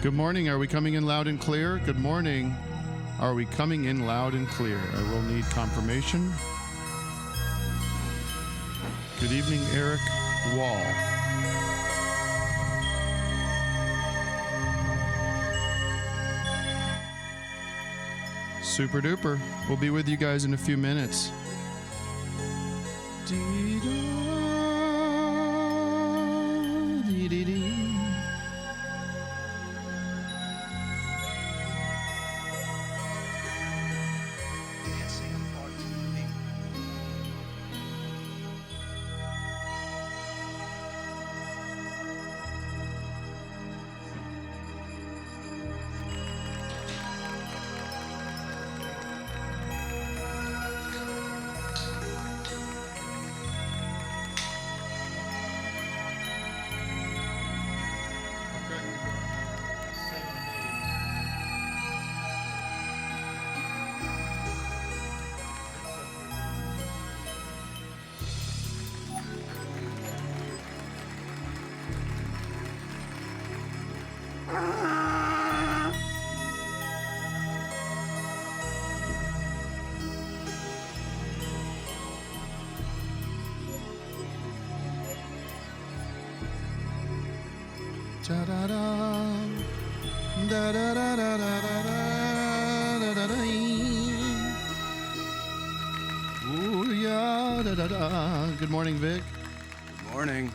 Good morning. Are we coming in loud and clear? Good morning. Are we coming in loud and clear? I will need confirmation. Good evening, Eric Wall. Super duper. We'll be with you guys in a few minutes. Da da da da da da da da da da. Ooh yeah da da da. Good morning, Vic. Good morning.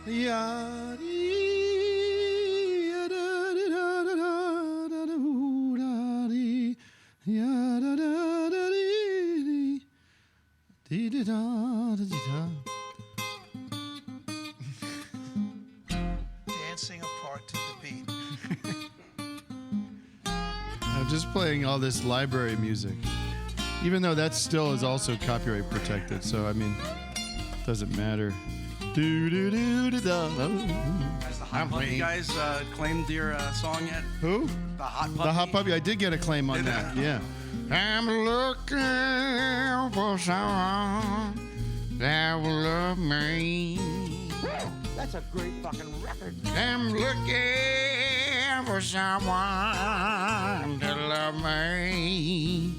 Yeah. Dancing apart to the beat. I'm just playing all this library music, even though that still is also copyright protected. So I mean, it doesn't matter. Do do do do da. Has the Hot Puppy guys claimed your song yet? Who? The Hot Puppy. The Hot Puppy. I did get a claim on that. Yeah. I'm looking for someone that will love me. That's a great fucking record. I'm looking for someone to love me.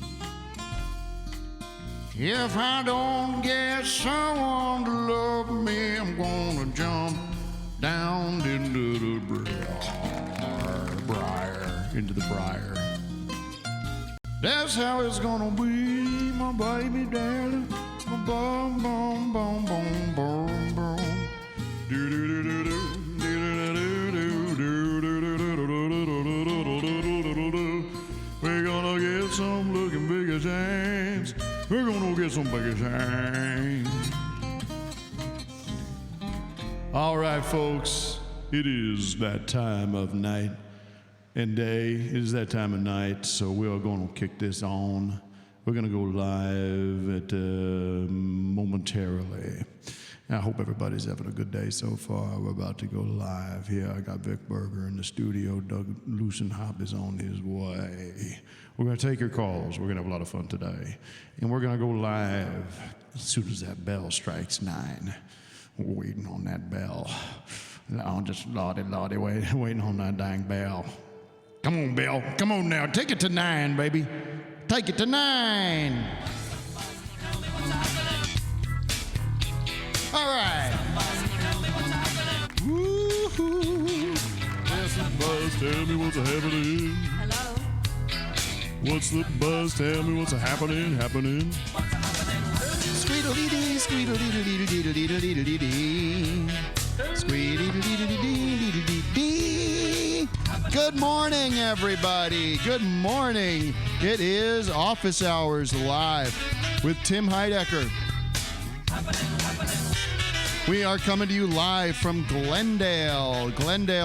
If I don't get someone to love me, I'm gonna jump down into the briar, into the briar. That's how it's gonna be, my baby darling. Boom, boom, boom, boom, boom, boom. Do do do do do. We're gonna get some looking big as hands. We're gonna get some big as hands. All right, folks, it is that time of night and day. It is that time of night, so we are going to kick this on. We're going to go live at momentarily. I hope everybody's having a good day so far. We're about to go live here. I got Vic Berger in the studio. Doug Loosenhop is on his way. We're going to take your calls. We're going to have a lot of fun today. And we're going to go live as soon as that bell strikes 9. We're waiting on that bell. I'm just lordy, waiting on that dang bell. Come on, Bill. Come on now. Take it to 9, baby. Take it to 9. All right. Woo-hoo. What's the buzz? Tell me what's happening. Hello. What's the buzz? Tell me what's happening. Squeedle-dee-dee, squeedle-dee-dee-dee-dee-dee-dee-dee. Squeedle-dee-dee-dee-dee-dee-dee. Good morning, everybody. Good morning. It is Office Hours Live with Tim Heidecker. We are coming to you live from Glendale,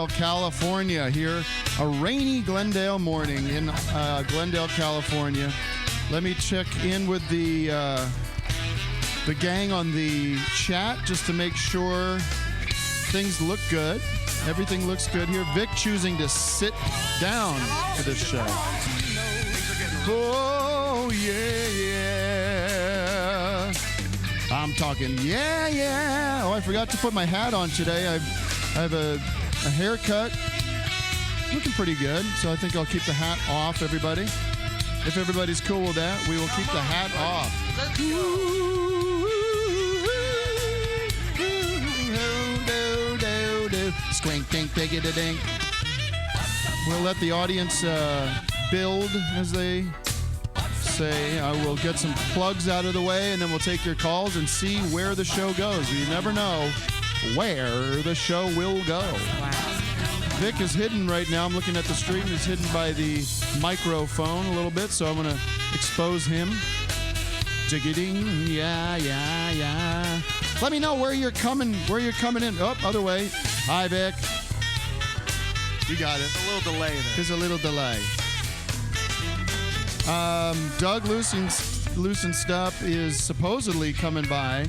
California here. A rainy Glendale morning in Glendale, California. Let me check in with the gang on the chat just to make sure things look good. Everything looks good here. Vic choosing to sit down for this show. Oh, yeah. I'm talking, yeah. Oh, I forgot to put my hat on today. I have a haircut Looking pretty good. So I think I'll keep the hat off, everybody. If everybody's cool with that, we will keep the hat off. Let's go. Squink, dink, diggy, dink. We'll let the audience build, as they say. I will get some plugs out of the way, and then we'll take your calls and see where the show goes. You never know where the show will go. Wow. Vic is hidden right now. I'm looking at the stream. He's hidden by the microphone a little bit, so I'm going to expose him. Jiggity, yeah. Let me know where you're coming in. Oh, other way. Hi, Vic. You got it. A little delay there. There's a little delay. Doug Loosenstuff is supposedly coming by.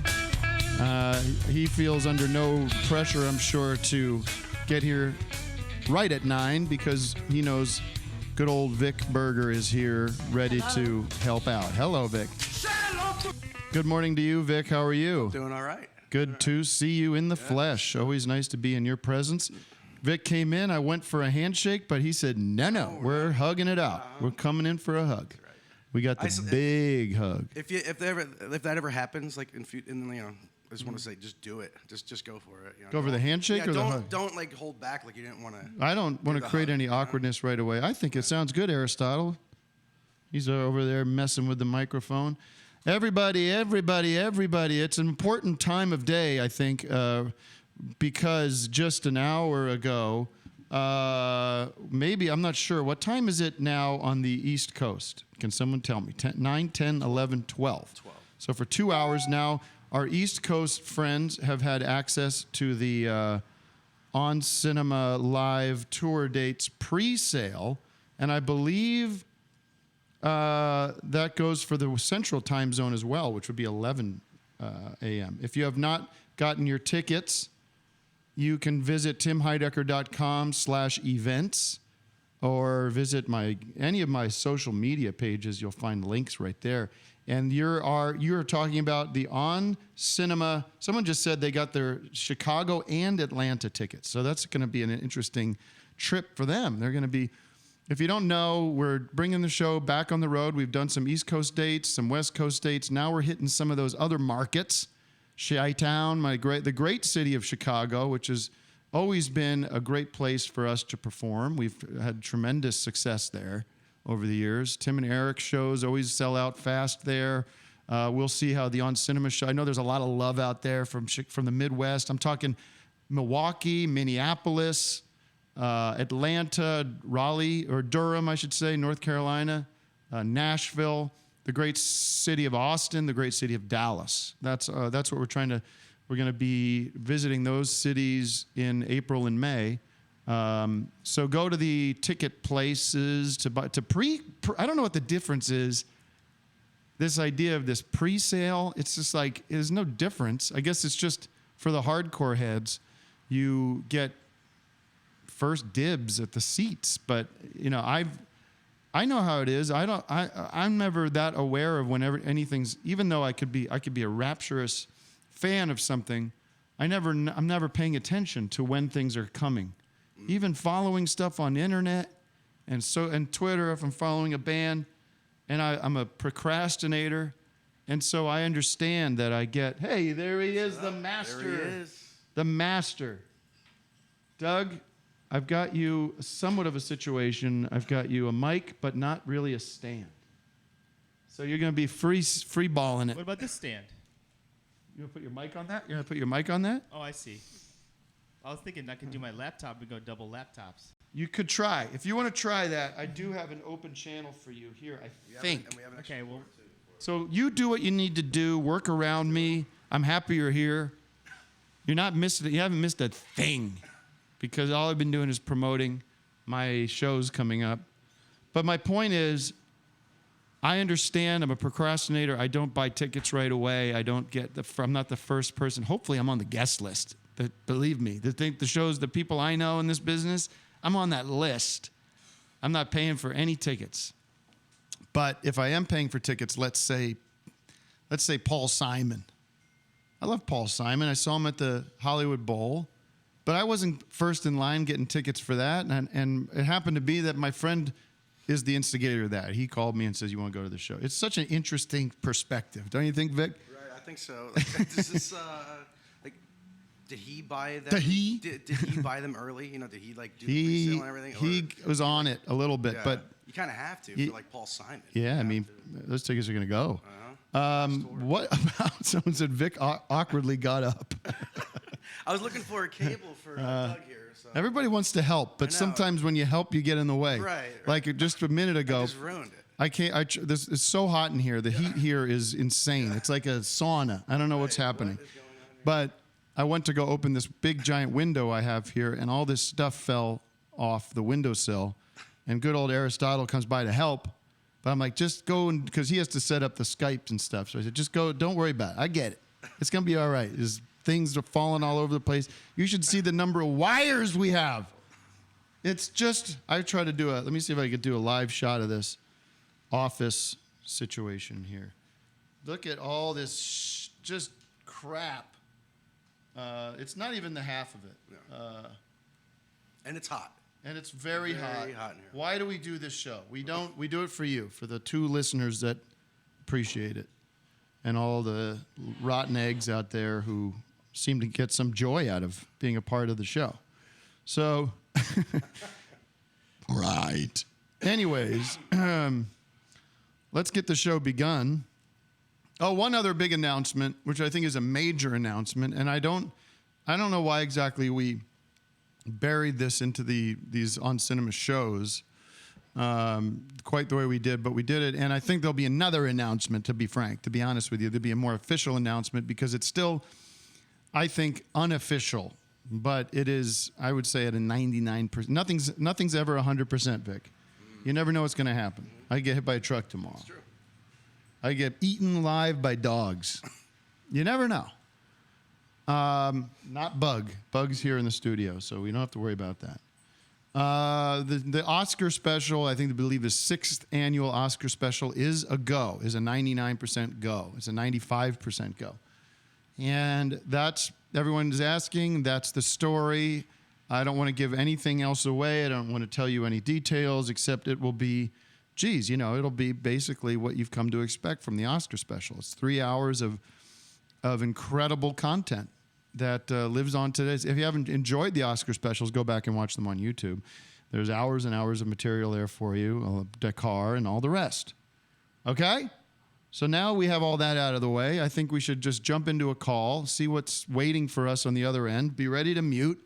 He feels under no pressure, I'm sure, to get here right at 9 because he knows good old Vic Berger is here ready to help out. Hello, Vic. Good morning to you, Vic. How are you? Doing all right. Good to see you in the flesh. Always nice to be in your presence. Vic came in. I went for a handshake, but he said, no, we're hugging it out. We're coming in for a hug. We got the big hug. If that ever happens, like I just want to say, just do it. Just go for it. Go for the handshake or the hug? Don't like hold back like you didn't want to. I don't want to create any awkwardness right away. I think it sounds good, Aristotle. He's over there messing with the microphone. Everybody. It's an important time of day, I think, because just an hour ago, maybe, I'm not sure. What time is it now on the East Coast? Can someone tell me? 9, 10, 11, 12. So for 2 hours now, our East Coast friends have had access to the On Cinema Live tour dates pre-sale, and I believe that goes for the Central Time Zone as well, which would be 11 a.m. If you have not gotten your tickets, you can visit timheidecker.com/events or visit any of my social media pages. You'll find links right there. And you're talking about the On Cinema. Someone just said they got their Chicago and Atlanta tickets. So that's going to be an interesting trip for them. They're going to be, if you don't know, we're bringing the show back on the road. We've done some East Coast dates, some West Coast dates. Now we're hitting some of those other markets. Chi-Town, the great city of Chicago, which has always been a great place for us to perform. We've had tremendous success there over the years. Tim and Eric's shows always sell out fast there. We'll see how the On Cinema show. I know there's a lot of love out there from the Midwest. I'm talking Milwaukee, Minneapolis, Atlanta, Raleigh, or Durham, I should say, North Carolina, Nashville, the great city of Austin, the great city of Dallas. That's what we're going to be visiting those cities in April and May. So go to the ticket places to buy I don't know what the difference is. This idea of this pre-sale, it's just like, there's no difference. I guess it's just for the hardcore heads, you get first dibs at the seats. But I know how it is. I'm never that aware of whenever anything's, even though I could be a rapturous fan of something, I'm never paying attention to when things are coming. Even following stuff on the internet and Twitter, if I'm following a band, and I'm a procrastinator, and so I understand that I get, hey, there he is, the master. There he is. The master. Doug, I've got you somewhat of a situation. I've got you a mic, but not really a stand. So you're going to be free balling it. What about this stand? You going to put your mic on that? You're going to put your mic on that? Oh, I see. I was thinking I could do my laptop and go double laptops. You could try. If you want to try that, I do have an open channel for you here, I think. Okay, well. So you do what you need to do. Work around me. I'm happy you're here. You haven't missed a thing, because all I've been doing is promoting my shows coming up. But my point is, I understand I'm a procrastinator. I don't buy tickets right away. I'm not the first person. Hopefully I'm on the guest list. But believe me, the shows, the people I know in this business, I'm on that list. I'm not paying for any tickets. But if I am paying for tickets, let's say Paul Simon. I love Paul Simon. I saw him at the Hollywood Bowl. But I wasn't first in line getting tickets for that, and it happened to be that my friend is the instigator of that. He called me and says, "You want to go to the show?" It's such an interesting perspective, don't you think, Vic? Right, I think so. Like, does this, like, did he buy them? Did he? Did he buy them early? You know, did he like do the He pre-sale and everything? he was on it a little bit, Yeah. but you kind of have to if you're like Paul Simon. yeah, You I mean, have to. those tickets are going to go. What about someone said Vic awkwardly got up? I was looking for a cable for Doug here. So. Everybody wants to help, but know. sometimes when you help, you get in the way. Right. Like just a minute ago, Just ruined it. I can't. This is so hot in here. The heat here is insane. It's like a sauna. I don't know what's happening. What is going on here? But I went to go open this big giant window I have here, and all this stuff fell off the windowsill. And good old Aristotle comes by to help. But I'm like, just go, because he has to set up the Skypes and stuff. So I said, just go. Don't worry about it. I get it. It's going to be all right. Things are falling all over the place. You should see the number of wires we have. It's just, I try to do let me see if I could do a live shot of this office situation here. Look at all this just crap. It's not even the half of it. And it's hot. And it's very hot. in here. Why do we do this show? We do it for you, for the 2 listeners that appreciate it. And all the rotten eggs out there who seem to get some joy out of being a part of the show. So, right. Anyways, let's get the show begun. Oh, one other big announcement, which I think is a major announcement, and I don't know why exactly we buried this into these On Cinema shows quite the way we did, but we did it, and I think there'll be another announcement, to be frank, to be honest with you. There'll be a more official announcement because it's still, I think, unofficial, but it is, I would say, at a 99%. Nothing's ever 100%, Vic. You never know what's going to happen. I get hit by a truck tomorrow. It's true. I get eaten alive by dogs. You never know. Not Bug. Bug's here in the studio, so we don't have to worry about that. The Oscar special, I believe the 6th annual Oscar special is a 99% go. It's a 95% go. And that's, everyone's asking, that's the story. I don't want to give anything else away. I don't want to tell you any details, except it will be, it'll be basically what you've come to expect from the Oscar special. It's 3 hours of incredible content that lives on today. If you haven't enjoyed the Oscar specials, go back and watch them on YouTube. There's hours and hours of material there for you, Dakar and all the rest. Okay? So now we have all that out of the way. I think we should just jump into a call, see what's waiting for us on the other end, be ready to mute,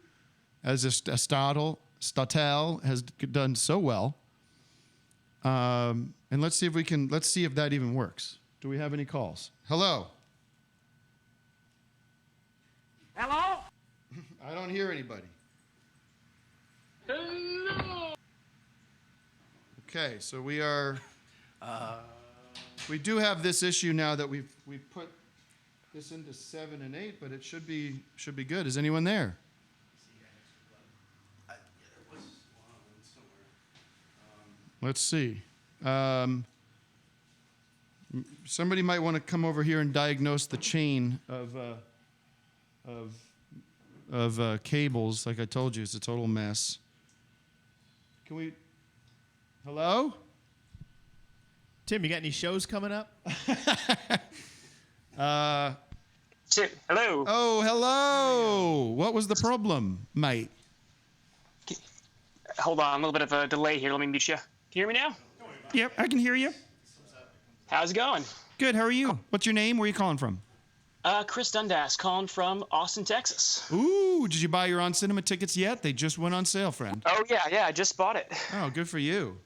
as Statel has done so well. And let's see if that even works. Do we have any calls? Hello? Hello? I don't hear anybody. Hello? Okay, so we are. We do have this issue now that we've put this into 7 and 8, but it should be good. Is anyone there? There was one somewhere. Let's see. Somebody might want to come over here and diagnose the chain of cables. Like I told you, it's a total mess. Can we? Hello? Tim, you got any shows coming up? Tim, hello. Oh, hello. What was the problem, mate? Hold on, a little bit of a delay here. Let me mute you. Can you hear me now? Yep, I can hear you. How's it going? Good. How are you? What's your name? Where are you calling from? Chris Dundas, calling from Austin, Texas. Ooh, did you buy your On Cinema tickets yet? They just went on sale, friend. Oh, yeah, I just bought it. Oh, good for you.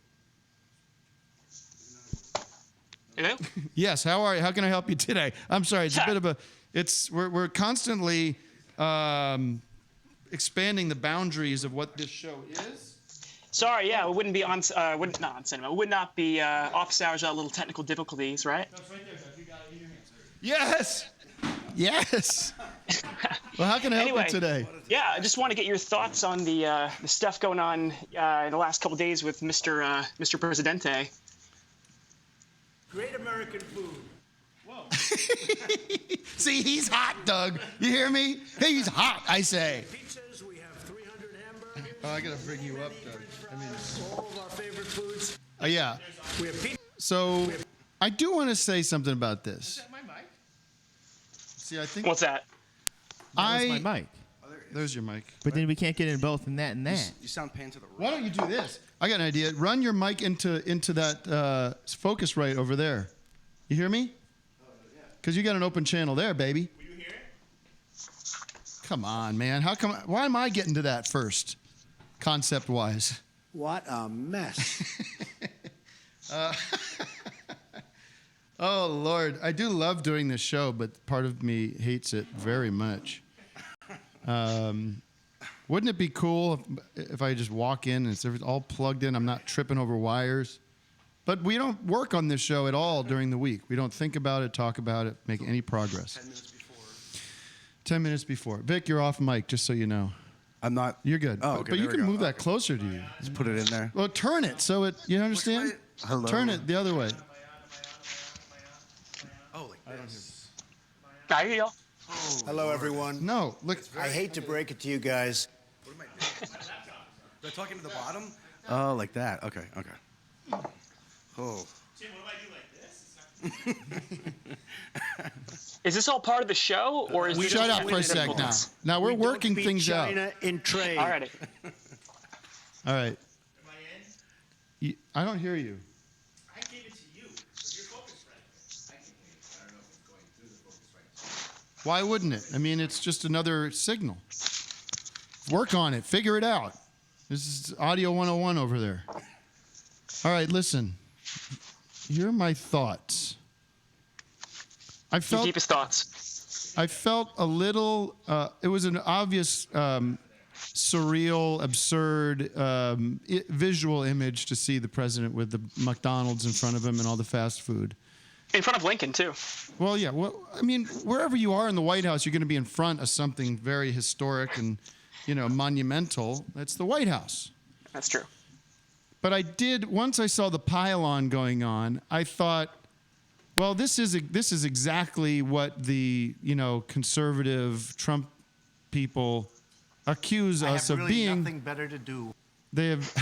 Hello? Yes, how are you? How can I help you today? I'm sorry, it's a bit of a, we're constantly expanding the boundaries of what this show is. Sorry, yeah, it wouldn't be not on cinema. It would not be office hours without little technical difficulties, right? That's right there, Doug. You got it in your hands. Yes! Yes! Well, how can I help you today? Yeah, I just want to get your thoughts on the stuff going on in the last couple of days with Mr. Presidente. Great American food. Whoa. See, he's hot, Doug. You hear me? He's hot, I say. Pizzas, we have Oh, I gotta bring you up, Doug. I mean, All of our favorite foods. yeah. We have pizza. So I do want to say something about this. Is that my mic? See, I think What's that? That was my mic. there's your mic. But then we can't get in both and that and that. You sound pan to the right. Why don't you do this? I got an idea. Run your mic into that focus right over there. You hear me? Because you got an open channel there, baby. Will you hear it? Come on, man. How come? Why am I getting to that first, concept-wise? What a mess. Oh, Lord. I do love doing this show, but part of me hates it very much. Wouldn't it be cool if I just walk in and it's all plugged in? I'm not tripping over wires. But we don't work on this show at all during the week. We don't think about it, talk about it, make any progress. 10 minutes before. 10 minutes before. Vic, you're off mic, just so you know. I'm not. You're good. Oh, But- okay, but you there we can go. move that closer to you. Just put it in there. Well, turn it so it, you understand? way? Hello? Turn it the other way. Oh, like this. I hear y'all. Hello, everyone. No, look. I hate to break it to you guys. What am I doing? Am I talking to the bottom? Oh, like that. Okay, okay. Oh. Tim, what do I do like this? Is this all part of the show, or is this Shut just up for a sec now. difficult? Now we're We don't working beat things out. China in trade. Alrighty. All right. Am I in? I don't hear you. I gave it to you. So you're focused right. I can hear it. I don't know if it's going through the focus right. Why wouldn't it? I mean, it's just another signal. Work on it. Figure it out. This is Audio 101 over there. All right, listen. Here are my thoughts. I Your felt deepest thoughts. I felt a little. It was an obvious, surreal, absurd visual image to see the president with the McDonald's in front of him and all the fast food. In front of Lincoln, too. Well, yeah. Well, I mean, wherever you are in the White House, you're going to be in front of something very historic and, monumental. That's the White House. That's true. But I did, once I saw the pile-on going on, I thought, well, this is exactly what the, conservative Trump people accuse us of being. nothing better to do. They have.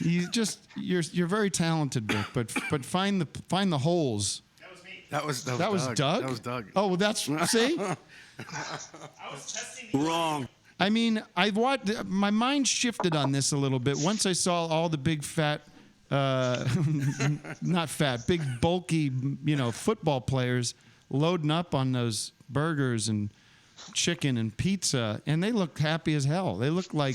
You're very talented, Vic, but find the holes. That was me. That was That was Doug. That was Doug. Oh, well, that's see. I was testing the Wrong. I mean, my mind shifted on this a little bit once I saw all the big fat, not fat, big bulky, football players loading up on those burgers and chicken and pizza, and they look happy as hell. They look like,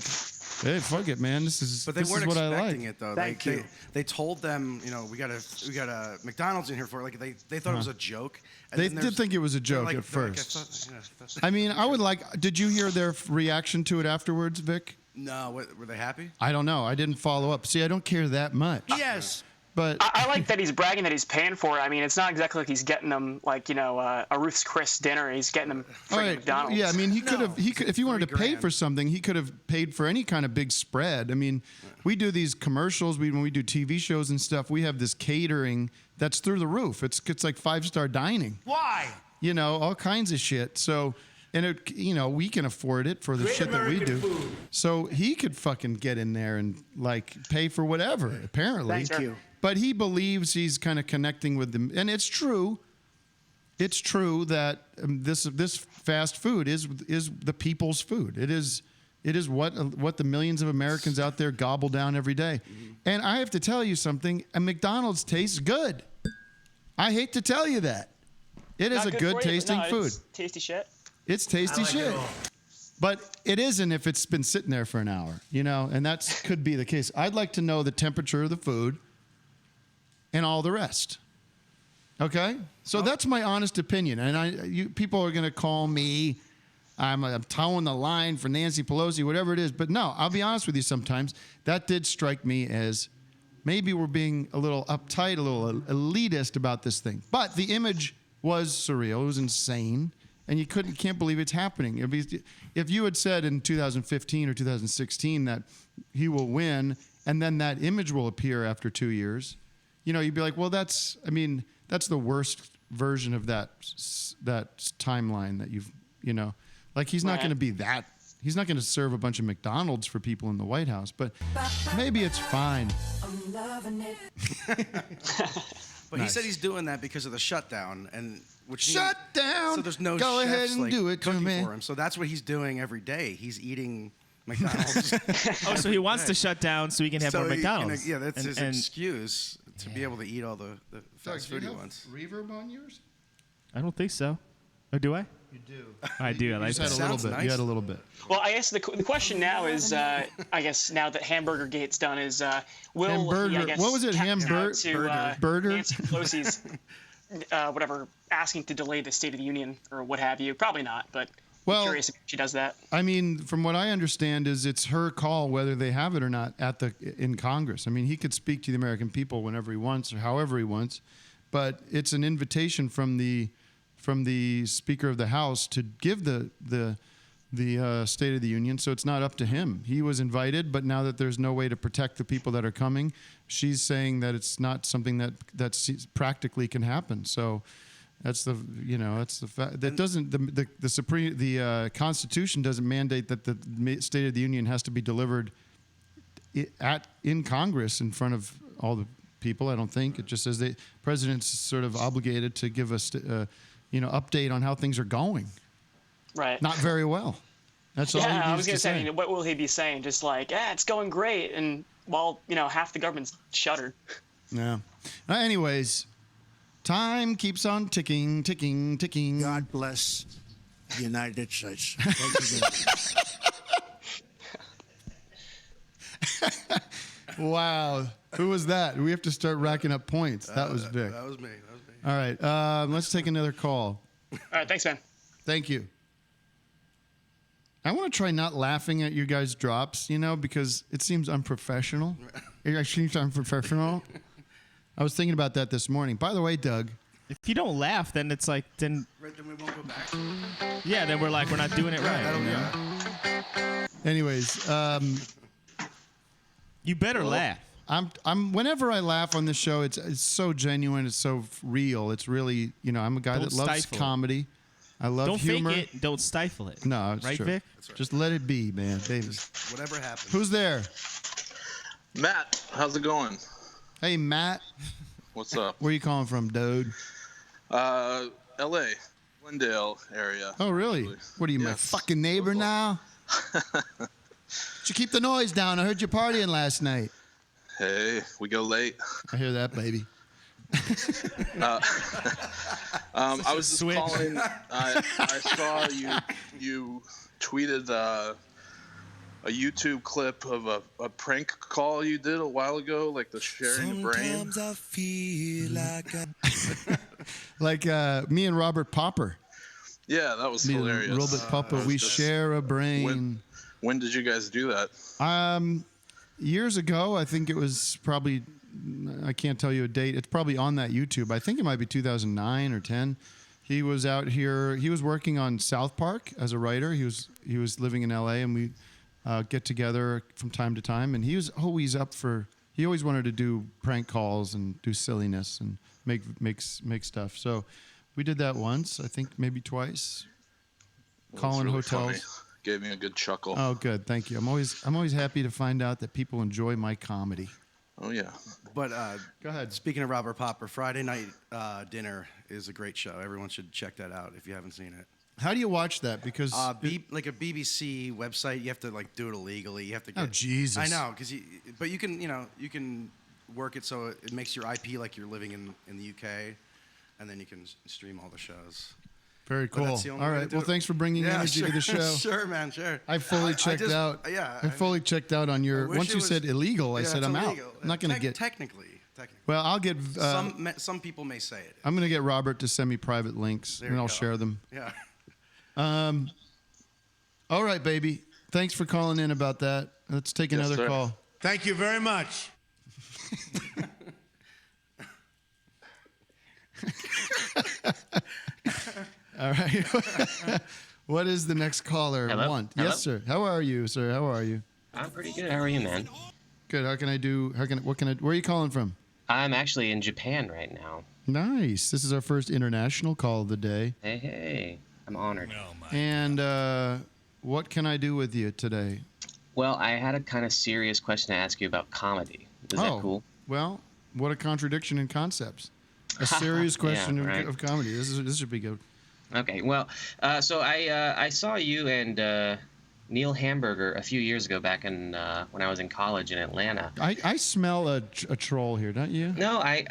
hey, fuck it, man. This is But they weren't what I like. expecting it though. Thank you. They told them, we got a McDonald's in here for like they thought it was a joke. And They then did there's- think it was a they're joke like- at they're like, first. that's- I mean, I would like. Did you hear their reaction to it afterwards, Vic? No, were they happy? I don't know. I didn't follow up. See, I don't care that much. Yes. But I like that he's bragging that he's paying for it. I mean, it's not exactly like he's getting them like a Ruth's Chris dinner. He's getting them all freaking right, McDonald's. yeah. I mean, he could have. He could, if he wanted to pay $3,000. for something, he could have paid for any kind of big spread. I mean, we do these commercials. When we do TV shows and stuff, we have this catering that's through the roof. It's like 5-star dining. Why? All kinds of shit. So, and we can afford it for the Great shit that we American do. food. So he could fucking get in there and pay for whatever. Apparently, Thank you. But he believes he's kind of connecting with them, and it's true. It's true that this fast food is the people's food. It is what the millions of Americans out there gobble down every day. And I have to tell you something: a McDonald's tastes good. I hate to tell you that. It is Not a for good you, but tasting no, food. it's tasty shit. It's tasty I like it shit. all. But it isn't if it's been sitting there for an hour, and that could be the case. I'd like to know the temperature of the food and all the rest. Okay? So that's my honest opinion. And people are going to call me, I'm towing the line for Nancy Pelosi, whatever it is. But no, I'll be honest with you sometimes. That did strike me as maybe we're being a little uptight, a little elitist about this thing. But the image was surreal. It was insane. And you can't believe it's happening. If you had said in 2015 or 2016 that he will win, and then that image will appear after 2 years, you'd be like, well, that's the worst version of that timeline that you've, like he's not Right. going to be that He's not going to serve a bunch of McDonald's for people in the White House, but maybe it's fine. But he said he's doing that because of the shutdown, and Shut down. So there's no Go chefs, ahead and like, do it to cooking me. for him. So that's what he's doing every day. He's eating McDonald's. Oh, so he wants to shut down so he can have more McDonald's. Yeah, that's his And excuse to be able to eat all the fast food he wants. Reverb on yours? I don't think so. Oh, do I? You do. I do. I like You just that. had a little Sounds bit. nice. You had a little bit. Well, I guess the question now is, I guess now that Hamburger Gate's done, is will Hamburger. he, I guess, What was it? Burger? Burger? Nancy Pelosi's whatever, asking to delay the State of the Union or what have you. Probably not, but Well, I'm curious if she does that. I mean, from what I understand, is it's her call whether they have it or not in Congress. I mean, he could speak to the American people whenever he wants or however he wants, but it's an invitation from the Speaker of the House to give the State of the Union. So it's not up to him. He was invited, but now that there's no way to protect the people that are coming, she's saying that it's not something that practically can happen. So. That's the fact. That doesn't the Constitution doesn't mandate that the State of the Union has to be delivered in Congress in front of all the people. I don't think it just says the president's sort of obligated to give us update on how things are going. Right. Not very well. That's all. Yeah, he I was going gonna say. I mean, what will he be saying? Just like, it's going great, and half the government's shuttered. Yeah. Anyways. Time keeps on ticking, ticking, ticking. God bless the United States. Thank you very much. Wow. Who was that? We have to start racking up points. That was Vic. That was me. All right. Let's take another call. All right, thanks, man. Thank you. I want to try not laughing at you guys' drops, because it seems unprofessional. It seems unprofessional. I was thinking about that this morning. By the way, Doug. If you don't laugh, then it's like then. Right, then we won't go back. Yeah, then we're not doing it right. Anyways, you better laugh. I'm. Whenever I laugh on this show, it's so genuine. It's so real. It's really, I'm a guy Don't that loves stifle it. comedy. I love Don't humor. fake it. Don't stifle it. No, it's right, true. Vic? That's right. Just let it be, man, baby. Whatever happens. Who's there? Matt, how's it going? Hey, Matt. What's up? Where you calling from, dude? L.A., Glendale area. Oh, really? actually. What are you, my Yes. fucking neighbor now? Should keep the noise down. I heard you partying last night. Hey, we go late. I hear that, baby. I was just switch. calling. I saw you tweeted a YouTube clip of a prank call you did a while ago, like the sharing the brain. I feel Like me and Robert Popper. Yeah, that was Me and hilarious. Robert Popper, was we just- share a brain. When did you guys do that? Years ago, I think it was probably, I can't tell you a date. It's probably on that YouTube. I think it might be 2009 or 10. He was out here. He was working on South Park as a writer. He was living in LA, and we get together from time to time. And he was always up for. He always wanted to do prank calls and do silliness and make stuff. So we did that once. I think maybe twice. Well, Calling it's really hotels. funny. Gave me a good chuckle. Oh, good. Thank you. I'm always happy to find out that people enjoy my comedy. Oh yeah. But Go ahead. speaking of Robert Popper, Friday night dinner is a great show. Everyone should check that out if you haven't seen it. How do you watch that? Because Like a BBC website, you have to like do it illegally. You have to get. Oh, Jesus. I know, but you can work it so it makes your IP like you're living in the UK, and then you can stream all the shows. very But cool. that's the only All way to right. do Well, it. thanks for bringing energy to the show. Sure, man. Sure. I fully checked just- out. Yeah. I fully checked out on your. wish Once it you was- said illegal, I yeah, said it's I'm illegal. out. I'm not going to get. Technically. Well, I'll get. Some people may say it. I'm going to get Robert to send me private links, There and you I'll go. share them. Yeah. All right, baby. Thanks for calling in about that. Let's take Yes, another sir. call. Thank you very much. All right. What is the next caller Hello? want? Hello? Yes, sir. How are you, sir? How are you? I'm pretty good. How are you, man? Good. Where are you calling from? I'm actually in Japan right now. Nice. This is our first international call of the day. Hey, I'm honored. And What can I do with you today? Well, I had a kind of serious question to ask you about comedy. Is that cool? Well, what a contradiction in concepts. A serious question right. of comedy. This should be good. Okay, well, so I saw you and Neil Hamburger a few years ago back in when I was in college in Atlanta. I smell a troll here, don't you? No, I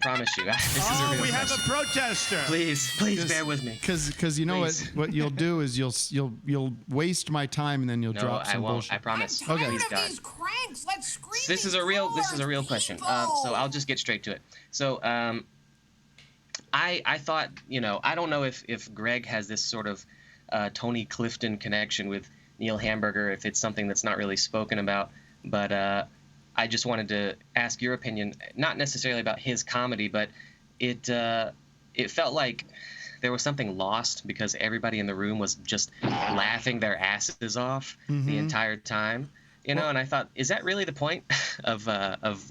promise you. This is a real we have question. a protester. Please bear with me. Because you know what you'll do is you'll waste my time and then you'll drop some I won't. bullshit. I promise. I'm tired Please, of God. these cranks. Let's scream. This is a real question. So I'll just get straight to it. So I thought, I don't know if Greg has this sort of Tony Clifton connection with Neil Hamburger, if it's something that's not really spoken about, but I just wanted to ask your opinion, not necessarily about his comedy, but it felt like there was something lost because everybody in the room was just laughing their asses off the entire time. And I thought, is that really the point of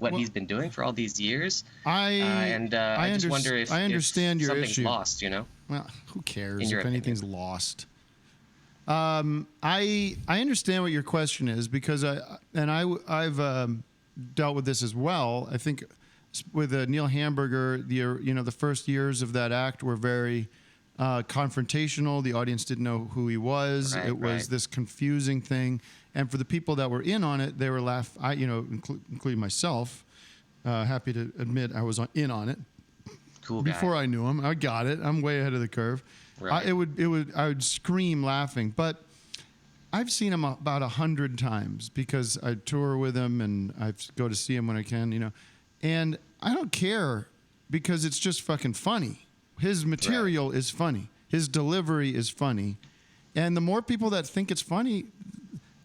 what he's been doing for all these years? I just wonder if I understand your something's issue. lost, Well, who cares In your if anything's lost? I understand what your question is because I've dealt with this as well. I think with Neil Hamburger, the first years of that act were very confrontational. The audience didn't know who he was. Right, it was this confusing thing, and for the people that were in on it, they were including myself. Happy to admit I was in on it. Cool guy. Before I knew him, I got it. I'm way ahead of the curve. Right. I would scream laughing, but I've seen him about 100 times because I tour with him and I go to see him when I can, and I don't care because it's just fucking funny. His material is funny. His delivery is funny, and the more people that think it's funny,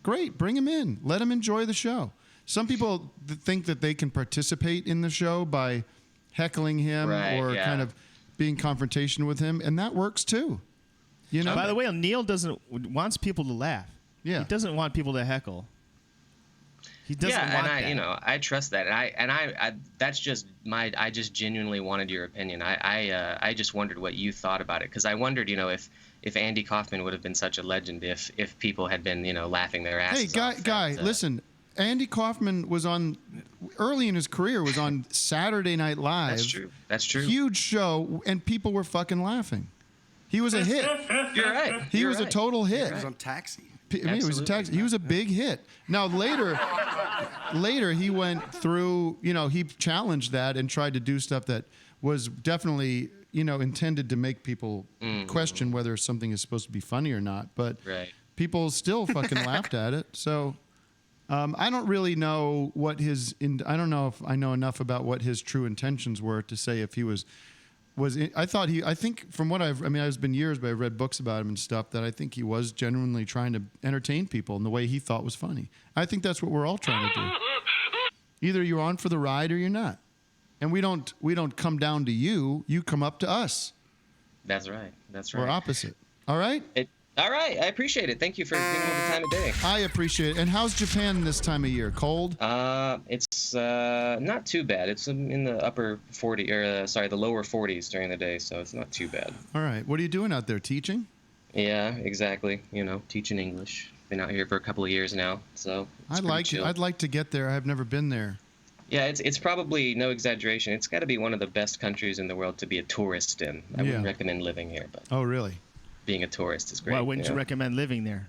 great, bring him in. Let him enjoy the show. Some people think that they can participate in the show by heckling him kind of being confrontational with him, and that works too. By the way, Neil wants people to laugh. Yeah. He doesn't want people to heckle. He doesn't want that. I trust that, and I that's just I just genuinely wanted your opinion. I just wondered what you thought about it because I wondered, if Andy Kaufman would have been such a legend if people had been, laughing their asses off. Hey, guy, listen. Andy Kaufman was early in his career was on Saturday Night Live. That's true. Huge show, and people were fucking laughing. He was a hit. You're right. He was a total hit. He was on Taxi. He was a taxi. He was a big hit. Now later he went through. He challenged that and tried to do stuff that was definitely intended to make people question whether something is supposed to be funny or not. But people still fucking laughed at it. So I don't really know what I don't know if I know enough about what his true intentions were to say if he was. I think from what it's been years, but I've read books about him and stuff that I think he was genuinely trying to entertain people in the way he thought was funny. I think that's what we're all trying to do. Either you're on for the ride or you're not. And we don't come down to you. You come up to us. That's right. We're opposite. All right? All right. I appreciate it. Thank you for giving me the time of day. I appreciate it. And how's Japan this time of year? Cold? It's not too bad. It's in the upper 40 the lower 40s during the day, so it's not too bad. All right. What are you doing out there? Teaching? Yeah, exactly. Teaching English. Been out here for a couple of years now, so I'd like to get there. I've never been there. Yeah, it's probably no exaggeration. It's got to be one of the best countries in the world to be a tourist in. I wouldn't recommend living here, but oh, really? Being a tourist is great. Why wouldn't you recommend living there?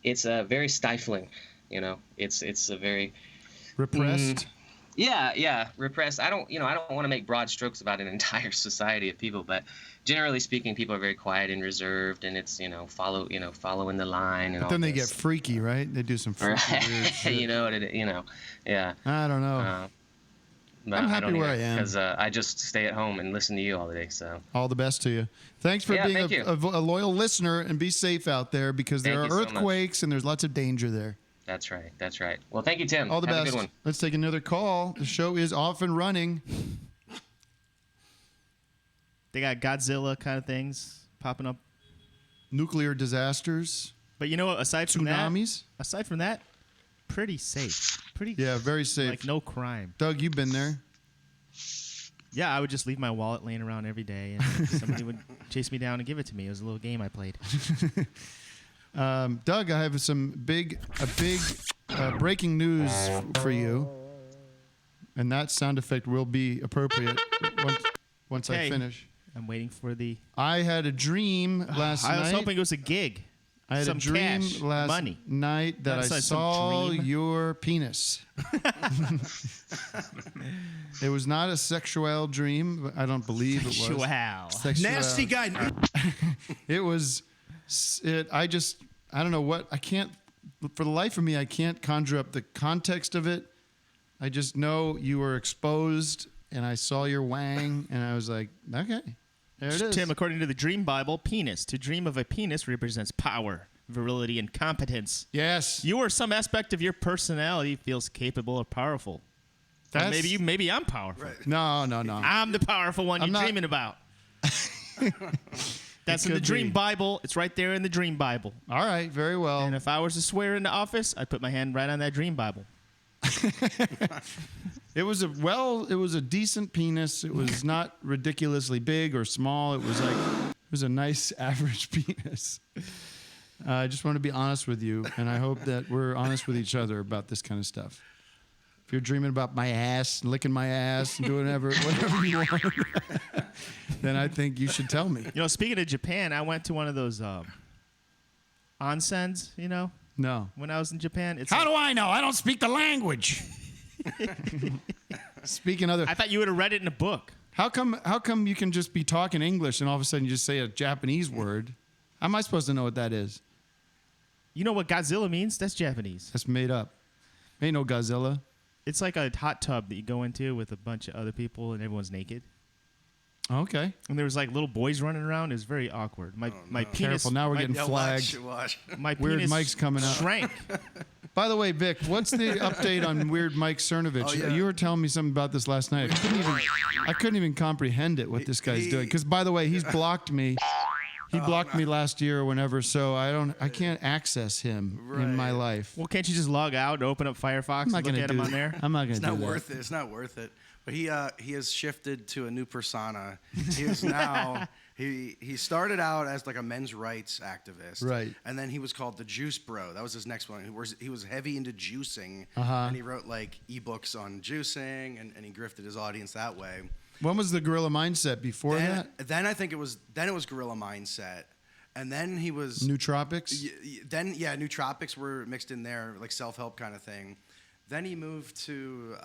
It's very stifling. It's a very repressed. Yeah, repressed. I don't want to make broad strokes about an entire society of people, but generally speaking, people are very quiet and reserved, and it's following the line. And but then they get freaky, right? They do some freaky weird shit. Yeah. I don't know. But I'm happy where I am because I just stay at home and listen to you all day. So all the best to you. Thanks for being a loyal listener, and be safe out there because there are earthquakes and there's lots of danger there. That's right. Well, thank you, Tim. All the best. Have a good one. Let's take another call. The show is off and running. They got Godzilla kind of things popping up. Nuclear disasters. But aside from tsunamis. Aside from that, pretty safe. Very safe. Like no crime. Doug, you've been there. Yeah, I would just leave my wallet laying around every day, and somebody would chase me down and give it to me. It was a little game I played. Doug, I have some big breaking news for you, and that sound effect will be appropriate once I finish. I'm waiting for the... I had a dream last night. I was hoping it was a gig. I had a dream last night that I saw your penis. It was not a sexual dream. I don't believe it was. Sexual. Nasty guy. It was. I don't know what. I can't. For the life of me, I can't conjure up the context of it. I just know you were exposed, and I saw your wang, and I was like, okay. There it is. Tim, according to the Dream Bible, penis. To dream of a penis represents power, virility, and competence. Yes. You or some aspect of your personality feels capable or powerful. Or maybe I'm powerful. Right. No. I'm the powerful one you're dreaming about. That's in the Dream Bible. It's right there in the Dream Bible. All right, very well. And if I was to swear in the office, I'd put my hand right on that Dream Bible. It was a decent penis. It was not ridiculously big or small. It was a nice average penis. I just want to be honest with you, and I hope that we're honest with each other about this kind of stuff. If you're dreaming about my ass and licking my ass and doing whatever you want, then I think you should tell me. You know, speaking of Japan, I went to one of those onsens, you know? No. When I was in Japan. How do I know? I don't speak the language. Speaking other, I thought you would have read it in a book. How come you can just be talking English and all of a sudden you just say a Japanese word? How am I supposed to know what that is? You know what Godzilla means? That's Japanese. That's made up. Ain't no Godzilla. It's like a hot tub that you go into with a bunch of other people and everyone's naked. Okay. And there was like little boys running around. It was very awkward. My penis. Careful, now we're getting flagged. Watch. My Weird penis Mike's coming up. Shrank. By the way, Vic, what's the update on Weird Mike Cernovich? Oh, yeah. You were telling me something about this last night. I couldn't even comprehend it, what this guy's doing. Because, by the way, he's blocked me. He blocked me last year or whenever, so I can't access him in my life. Well, can't you just log out and open up Firefox and look at him on there? I'm not going to do that. It's not worth it. It's not worth it. But he has shifted to a new persona. He is now he started out as like a men's rights activist, right? And then he was called the Juice Bro. That was his next one. He was heavy into juicing, and he wrote like ebooks on juicing, and he grifted his audience that way. When was the Gorilla Mindset before that? Then I think it was Gorilla Mindset, and then he was Nootropics. Then Nootropics were mixed in there, like self-help kind of thing. Then he moved to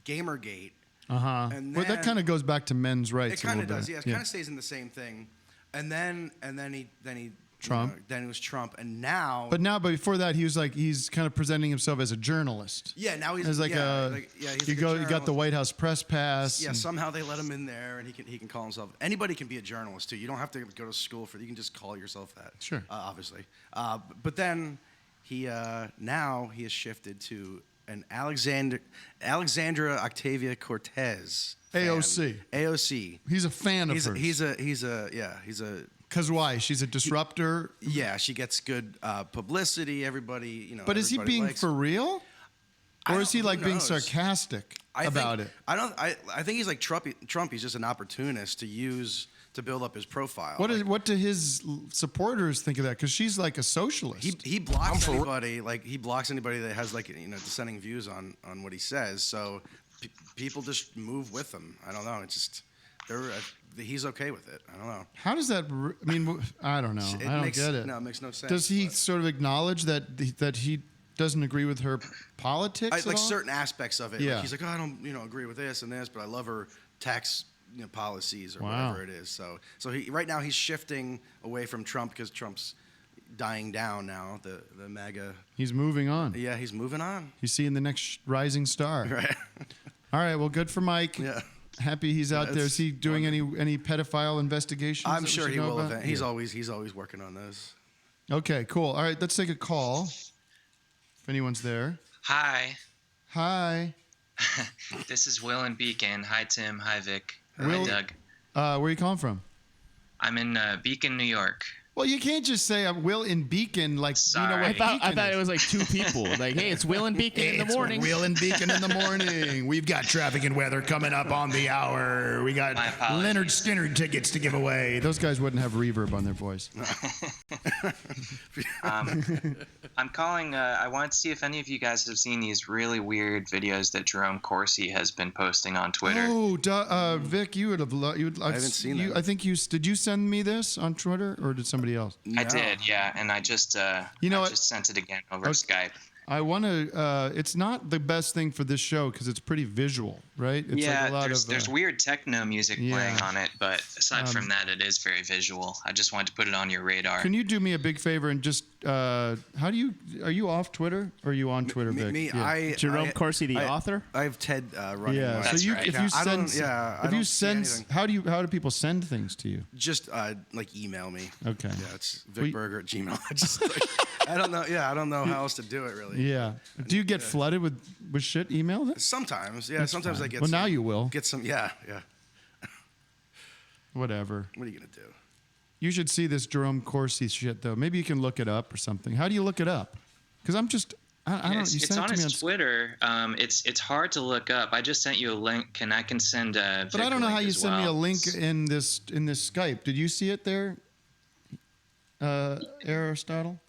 Gamergate. Well, that kind of goes back to men's rights. It kind of does. Yeah, it kind of stays in the same thing. And then he Trump. Then it was Trump, and now. But before that, he's kind of presenting himself as a journalist. Yeah, now he's as like he's you got the White House press pass. Yeah, somehow they let him in there, and he can call himself. Anybody can be a journalist too. You don't have to go to school for it. You can just call yourself that. Sure. Obviously, but then he now he has shifted to an Alexandra Octavia Cortez. AOC. He's a fan of hers. He's a. Because why? She's a disruptor. Yeah, she gets good publicity. Everybody, you know. But is he being for real, or is he like being sarcastic about it? I think he's like Trump. He's just an opportunist to build up his profile. What do his supporters think of that? Because she's like a socialist. He blocks anybody. Like he blocks anybody that has like dissenting views on what he says. So people just move with him. I don't know. It's just he's okay with it. I don't know. How does that? I mean, I don't know. I don't get it. No, it makes no sense. Does he sort of acknowledge that he doesn't agree with her politics? Like certain aspects of it. Yeah. Like he's like, oh, I don't agree with this and this, but I love her tax policies or whatever it is. So he right now he's shifting away from Trump because Trump's dying down now. The MAGA. He's moving on. Yeah, he's moving on. He's seeing the next rising star. Right. All right. Well, good for Mike. Yeah. Happy he's out there. Is he doing any pedophile investigations? I'm sure he will. He's always working on those. Okay. Cool. All right. Let's take a call. If anyone's there. Hi. Hi. This is Will in Beacon. Hi, Tim. Hi, Vic. Will, hi, Doug. Where are you calling from? I'm in Beacon, New York. Well, you can't just say Will in Beacon like you know what Sorry. I thought it was like two people. Like, hey, it's Will and Beacon in the morning. Will and Beacon in the morning. We've got traffic and weather coming up on the hour. We got My apologies. Leonard Skinner tickets to give away. Those guys wouldn't have reverb on their voice. I'm calling. I wanted to see if any of you guys have seen these really weird videos that Jerome Corsi has been posting on Twitter. Oh, Vic, you would have loved. I haven't seen that. I think did you send me this on Twitter or did somebody else? I did, yeah, and I just just sent it again over Skype. I want to. It's not the best thing for this show because it's pretty visual, right? It's Yeah, like a lot there's weird techno music playing yeah. on it, but aside from that, it is very visual. I just wanted to put it on your radar. Can you do me a big favor and just are you off Twitter or are you on Twitter, Vic? Me, Yeah. Jerome Corsi, the author. I have Ted running. Yeah. my- So That's you, right. if you I don't- send, yeah, I if you don't see send, anything. how do people send things to you? Just like email me. Okay. Yeah, it's Well, vicberger@gmail. I just I don't know. Yeah, I don't know how else to do it really. Yeah. Do you get flooded with shit email? Then? Sometimes, yeah. That's sometimes fine. I get. Well, some, now you will. get some. Yeah. Whatever. What are you gonna do? You should see this Jerome Corsi shit though. Maybe you can look it up or something. How do you look it up? Because I don't. You It's sent on it to me his Twitter. It's hard to look up. I just sent you a link, and I can send a. But I don't know how you as send me a well. link in this Skype. Did you see it there, Aristotle?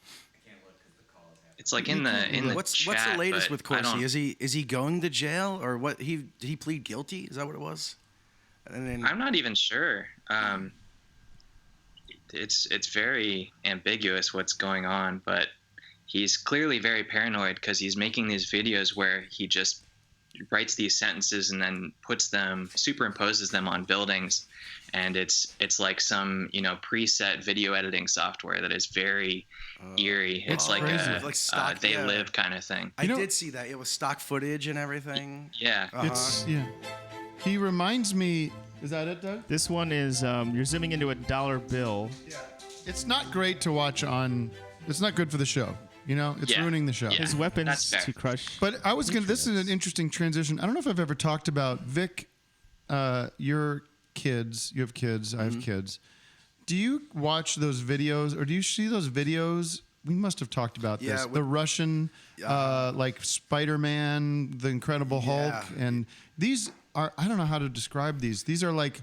It's like in the What's chat, the latest but with I Corsi? don't- Is he going to jail or what? Did he plead guilty? Is that what it was? And then I'm not even sure. It's very ambiguous what's going on, but he's clearly very paranoid because he's making these videos where he just writes these sentences and then superimposes them on buildings, and it's like some preset video editing software that is very eerie. It's like crazy. a Like stock, They yeah. Live kind of thing. I did see that. It was stock footage and everything. Yeah. Yeah. He reminds me. Is that it, Doug? This one is you're zooming into a dollar bill. Yeah. It's not great to watch on. It's not good for the show. It's Yeah. ruining the show. Yeah. His weapons That's fair. to crush. But I was gonna. This is an interesting transition. I don't know if I've ever talked about Vic. Your kids. You have kids. I have kids. Do you watch those videos, or do you see those videos? We must have talked about this. Yeah, The Russian, like Spider-Man, the Incredible Hulk, and these are. I don't know how to describe these. These are like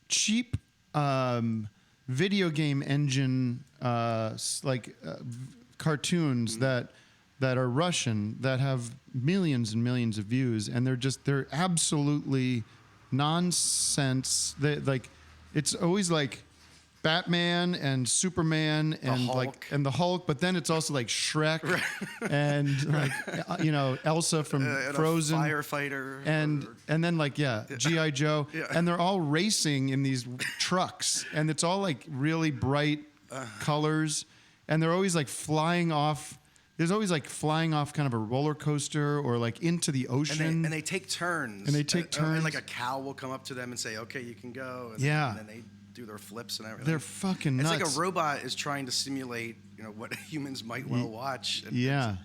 cheap video game engine, cartoons that are Russian that have millions and millions of views, and they're absolutely nonsense. It's always like Batman and Superman and the Hulk, but then it's also like Shrek and like Elsa from And Frozen, a firefighter, and then G.I. Joe, and they're all racing in these trucks, and it's all like really bright colors, and they're always like flying off. There's always like flying off kind of a roller coaster or like into the ocean. and they take turns. And they take turns. And like a cow will come up to them and say, "Okay, you can go." And Yeah. then they do their flips and everything. They're fucking It's nuts. like a robot is trying to simulate, what humans might well watch. And Yeah.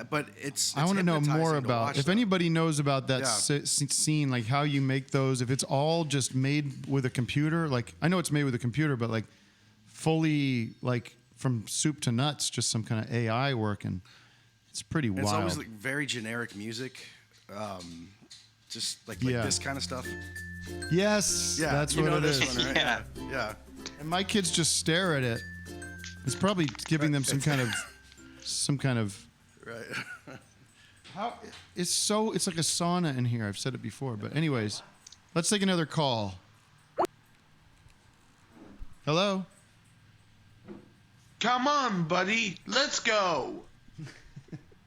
But it's I want to know more hypnotizing to about watch if them. anybody knows about that Yeah. scene, like how you make those. If it's all just made with a computer, like I know it's made with a computer, but like fully like from soup to nuts, just some kind of AI working. It's pretty And wild. it's always like very generic music, just like this kind of stuff. Yes, Yeah, that's you what know it this is. one, right? Yeah. And my kids just stare at it. It's probably giving them some kind of. Right. It's like a sauna in here. I've said it before, but anyways, let's take another call. Hello. Come on, buddy. Let's go.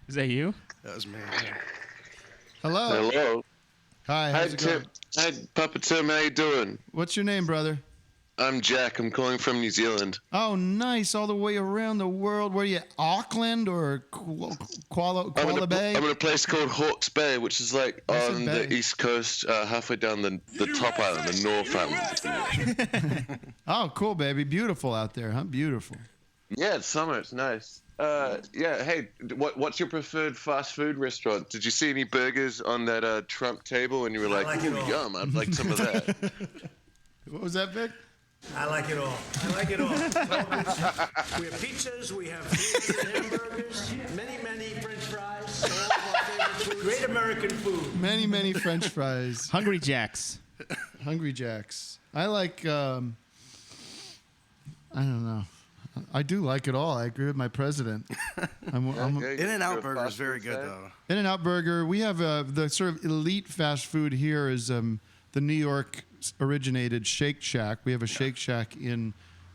Is that you? That was me. Hello. Hello. Hi. Hi, How's it going? Tim. Hi, Papa Tim. How you doing? What's your name, brother? I'm Jack. I'm calling from New Zealand. Oh, nice. All the way around the world. Where are you? Auckland or Koala Bay? I'm in a place called Hawke's Bay, which is like What's a on bay? the east coast, halfway down the top island, the North Island. Oh, cool, baby. Beautiful out there, huh? Beautiful. Yeah, it's summer. It's nice. Yeah. Hey, what's your preferred fast food restaurant? Did you see any burgers on that Trump table, and you were like, "Ooh, yum! I'd like some of that." What was that, Vic? I like it all. I like it all. We have pizzas, we have hamburgers, many French fries, all of our favorite food. Great American food. Many French fries. Hungry Jacks. Hungry Jacks. I like, I don't know. I do like it all. I agree with my president. In-N-Out Burger is very good, though. In-N-Out Burger. We have the sort of elite fast food here is the New York originated Shake Shack. We have a Shake Shack in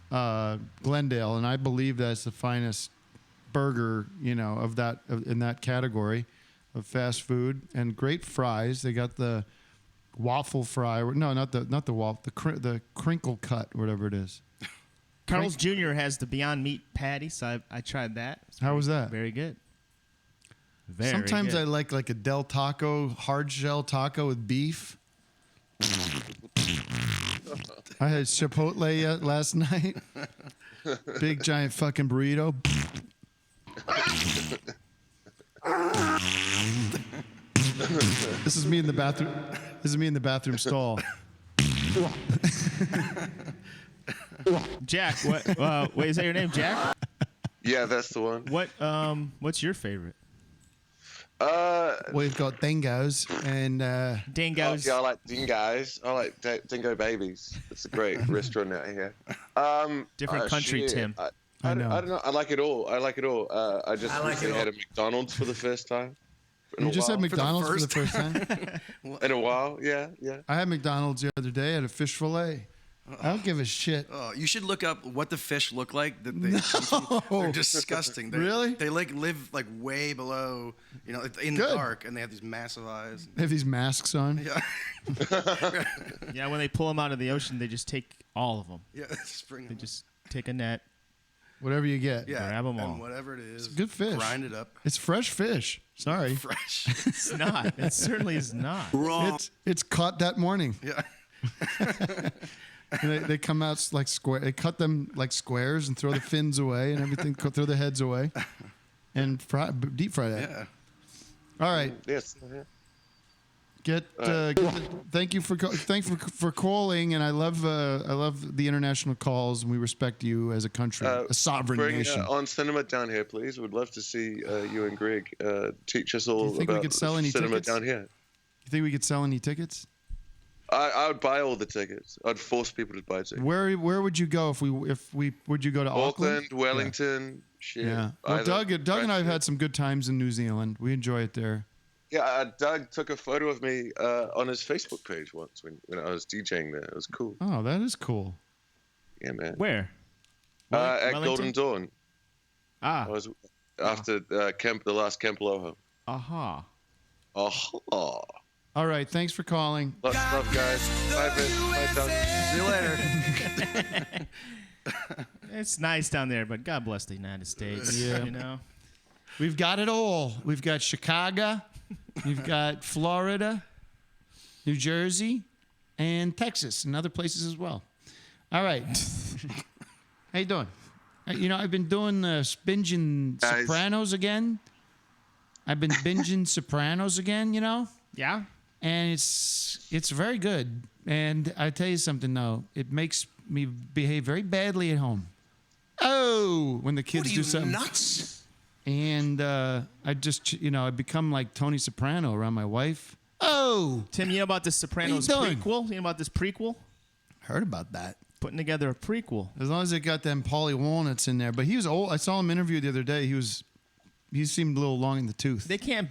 Glendale, and I believe that's the finest burger, in that category of fast food, and great fries. They got the waffle fry. No, not the waffle. The crinkle cut, whatever it is. Carl's Jr. has the Beyond Meat patty, so I tried that. How was that? Very good. Sometimes I like a Del Taco hard shell taco with beef. I had Chipotle last night. Big giant fucking burrito. This is me in the bathroom. This is me in the bathroom stall. Jack, what? Wait, is that your name, Jack? Yeah, that's the one. What's your favorite? We've got dingoes and dingoes. Yeah, I like dingoes. I like dingo babies. It's a great restaurant out here. Different country, shit. Tim. I don't know. I like it all. I just recently had a McDonald's for the first time. You just had McDonald's for the first time? In a while, yeah. I had McDonald's the other day. I had a fish fillet. I don't give a shit. Oh, you should look up what the fish look like. That they come from. They're disgusting. Really? They live way below, in the dark, and they have these massive eyes. They have these masks on. Yeah. Yeah, when they pull them out of the ocean, they just take all of them. Yeah, spring. They just take a net. Whatever you get. Yeah, grab them all. And whatever it is. It's good fish. Grind it up. It's fresh fish. Sorry. Fresh. It's not. It certainly is not. Wrong. It's caught that morning. Yeah. And they come out like square. They cut them like squares and throw the fins away and everything. Throw the heads away, and deep fry that. Yeah. All right. Yes. Thank you for calling, and I love the international calls, and we respect you as a country, a sovereign nation. On cinema down here, please. We'd love to see you and Greg teach us all think we about could sell any cinema tickets? down here. You think we could sell any tickets? I would buy all the tickets. I'd force people to buy tickets. Where would you go if we would you go to Auckland, Wellington? Yeah. Shit. Yeah. Well, Doug and I have had some good times in New Zealand. We enjoy it there. Yeah, Doug took a photo of me on his Facebook page once when I was DJing there. It was cool. Oh, that is cool. Yeah, man. Where? At Wellington? Golden Dawn. Ah. I was after the last Camp Aloha. Aha. Aha. All right. Thanks for calling. Lots of love, guys. Bye, Vince. Bye, Doug. See you later. It's nice down there, but God bless the United States. Yeah. We've got it all. We've got Chicago. We've got Florida, New Jersey, and Texas, and other places as well. All right. How you doing? I've been doing binging Sopranos again. I've been binging Sopranos again, Yeah? And it's very good. And I tell you something, though. It makes me behave very badly at home. Oh, when the kids do something. Nuts? And I just, I become like Tony Soprano around my wife. Oh! Tim, you know about this Sopranos prequel? You know about this prequel? Heard about that. Putting together a prequel. As long as they got them Paulie Walnuts in there. But he was old. I saw him interviewed the other day. He seemed a little long in the tooth. They can't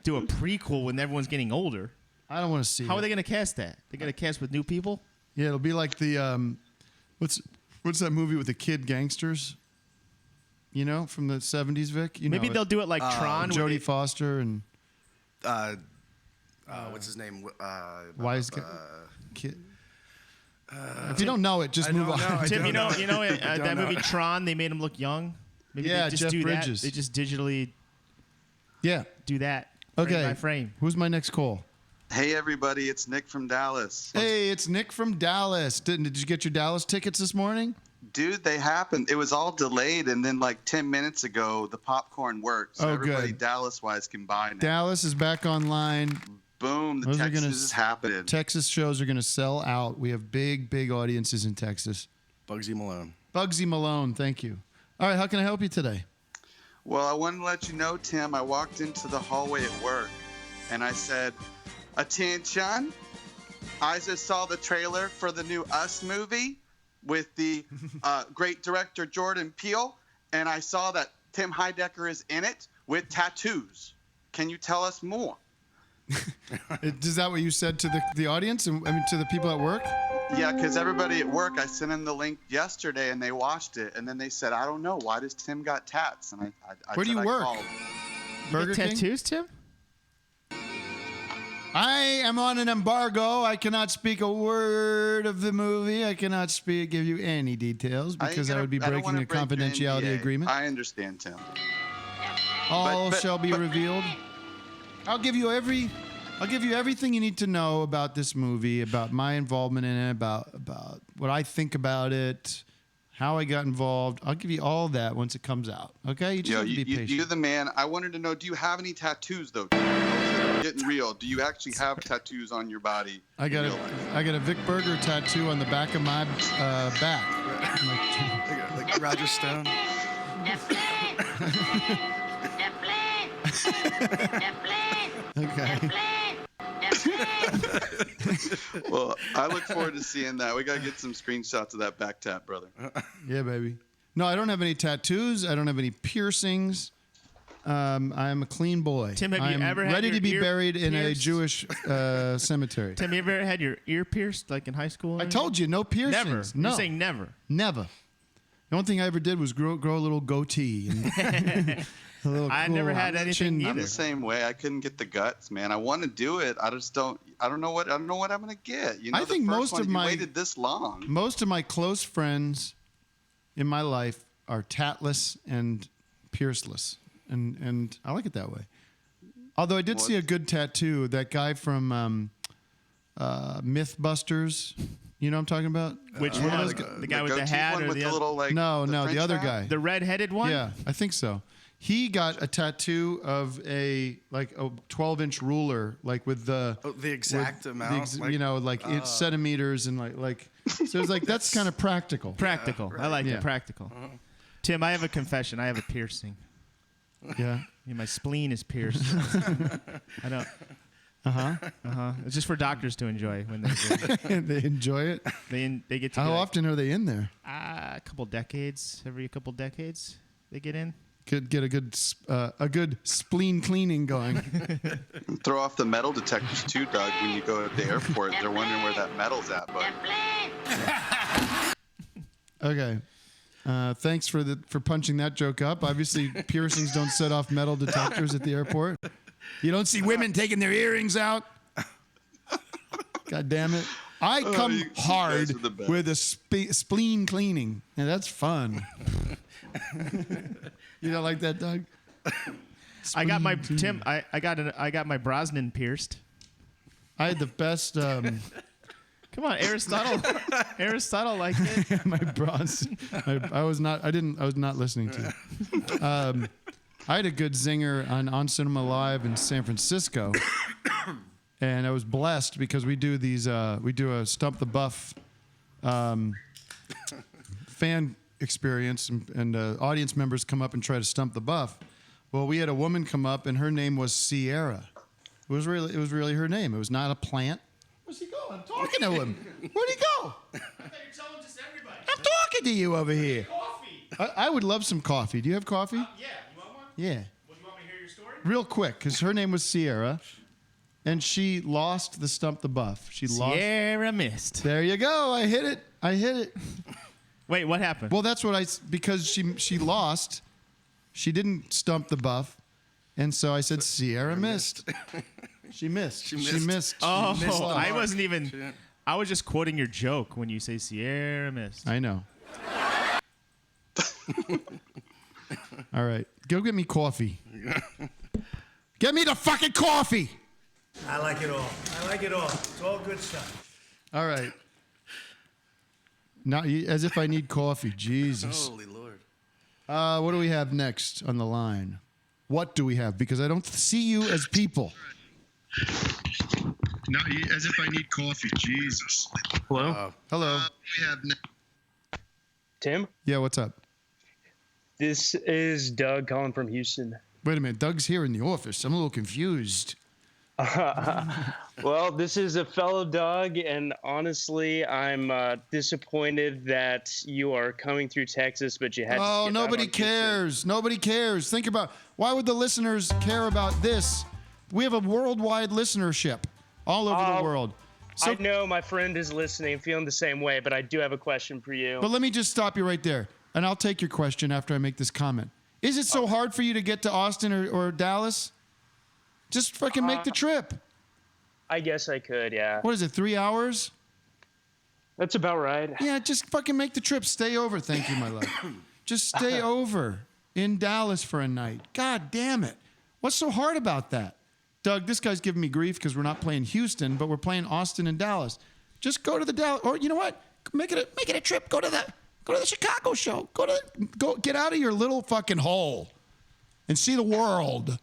do a prequel when everyone's getting older. I don't want to see How it. are they going to cast that? They're going to cast with new people? Yeah, it'll be like the what's that movie with the kid gangsters? From the 70s, Vic? Maybe they'll do it like Tron. Jodie Foster and what's his name? Wise guy. Kid. If you don't know it, just move on. Tim, that movie Tron, they made him look young. Maybe Yeah, they just Jeff do Bridges. that. They just digitally do that. Okay. Frame by frame. Who's my next call? Hey, everybody. It's Nick from Dallas. Hey, it's Nick from Dallas. Did you get your Dallas tickets this morning? Dude, they happened. It was all delayed, and then like 10 minutes ago, the popcorn worked. So everybody good. Dallas-wise can buy now. Dallas is back online. Boom, the Texas is happening. Texas shows are going to sell out. We have big audiences in Texas. Bugsy Malone. Bugsy Malone, thank you. All right, how can I help you today? Well, I wanted to let you know, Tim, I walked into the hallway at work, and I said, "Attention, I just saw the trailer for the new Us movie with the great director Jordan Peele, and I saw that Tim Heidecker is in it with tattoos. Can you tell us more?" Is that what you said to the audience? I mean, to the people at work? Yeah, because everybody at work, I sent them the link yesterday, and they watched it, and then they said, "I don't know, why does Tim got tats?" And I Where do you work? Burger King? Tattoos, Tim? I am on an embargo. I cannot speak a word of the movie. I cannot give you any details because I would be breaking a confidentiality agreement. I understand, Tim. All shall be revealed. I'll give you everything you need to know about this movie, about my involvement in it, about what I think about it, how I got involved. I'll give you all that once it comes out. Okay? You just have to be patient. You're the man. I wanted to know, do you have any tattoos, though? Getting real. Do you actually have tattoos on your body? I got a Vic Berger tattoo on the back of my back. Like Roger Stone. Okay. Well, I look forward to seeing that. We got to get some screenshots of that back tap, brother. Yeah, baby. No, I don't have any tattoos. I don't have any piercings. I'm a clean boy. Tim, have you ever had ready your to be ear buried in a pierced? Jewish cemetery. Tim, you ever had your ear pierced, like in high school? I told you, no piercings. Never. No. You're saying never. Never. The only thing I ever did was grow a little goatee. And I never had anything either. I'm the same way. I couldn't get the guts, man. I want to do it. I don't know what I'm going to get. You know, I think you waited this long. Most of my close friends in my life are tatless and pierceless. And I like it that way. Although I did see a good tattoo. That guy from Mythbusters. You know what I'm talking about? Which one? The guy with the hat or the other? Little, like, no, the other hat? guy. The red-headed one? Yeah, I think so. He got a tattoo of a 12-inch ruler, like with the exact amount, centimeters and like. So it was like that's kind of practical. Practical. Right. I like it. Practical. Tim, I have a confession. I have a piercing. Yeah. My spleen is pierced. I don't. It's just for doctors to enjoy when they they enjoy it. They get to. How often are they in there? A couple decades. Every couple decades, they get in. Could get a good spleen cleaning going. Throw off the metal detectors too, Doug. When you go to the airport, they're wondering where that metal's at, bud. Okay. Thanks for punching that joke up. Obviously, piercings don't set off metal detectors at the airport. You don't see women taking their earrings out. God damn it. I come hard with a spleen cleaning. And that's fun. You don't like that, Doug? I got my Tim. I got my Brosnan pierced. I had the best. Come on, Aristotle. Aristotle liked it. My Brosnan. I was not listening to it. I had a good zinger on Cinema Live in San Francisco, and I was blessed because we do a Stump the Buff fan experience, and audience members come up and try to stump the buff. Well, we had a woman come up, and her name was Sierra. It was really her name. It was not a plant. Where's he going? I'm talking to him. Where'd he go? I thought you were telling just everybody. I'm talking to you over here. Coffee. I would love some coffee. Do you have coffee? Yeah. You want one? Yeah. Well, you want me to hear your story? Real quick, because her name was Sierra, and she lost the Stump the Buff. Sierra missed. There you go. I hit it. Wait, what happened? Well, that's what because she lost. She didn't stump the buff, and so I said Sierra missed. She missed. She missed. Oh, she missed I wasn't even. I was just quoting your joke when you say Sierra missed. I know. All right, go get me coffee. Get me the fucking coffee. I like it all. It's all good stuff. All right. Now, as if I need coffee. Jesus. Holy Lord. What do we have next on the line? What do we have? Because I don't see you as people. No, as if I need coffee. Jesus. Hello? Hello. We have Tim? Yeah, what's up? This is Doug calling from Houston. Wait a minute. Doug's here in the office. I'm a little confused. Well, this is a fellow Doug, and honestly, I'm disappointed that you are coming through Texas, but you had to skip nobody out on cares. Nobody cares. Think about, why would the listeners care about this? We have a worldwide listenership all over the world. So, I know my friend is listening, feeling the same way, but I do have a question for you. but let me just stop you right there, and I'll take your question after I make this comment. Is it so hard for you to get to Austin or Dallas? Just fucking make the trip. I guess I could, yeah. What is it, 3 hours? That's about right. Yeah, just fucking make the trip. Stay over. Thank you, my love. Just stay over in Dallas for a night. God damn it. What's so hard about that? Doug, this guy's giving me grief because we're not playing Houston, but we're playing Austin and Dallas. Just go to the Dallas, or you know what? Make it a trip. Go to the Chicago show. Go get out of your little fucking hole and see the world.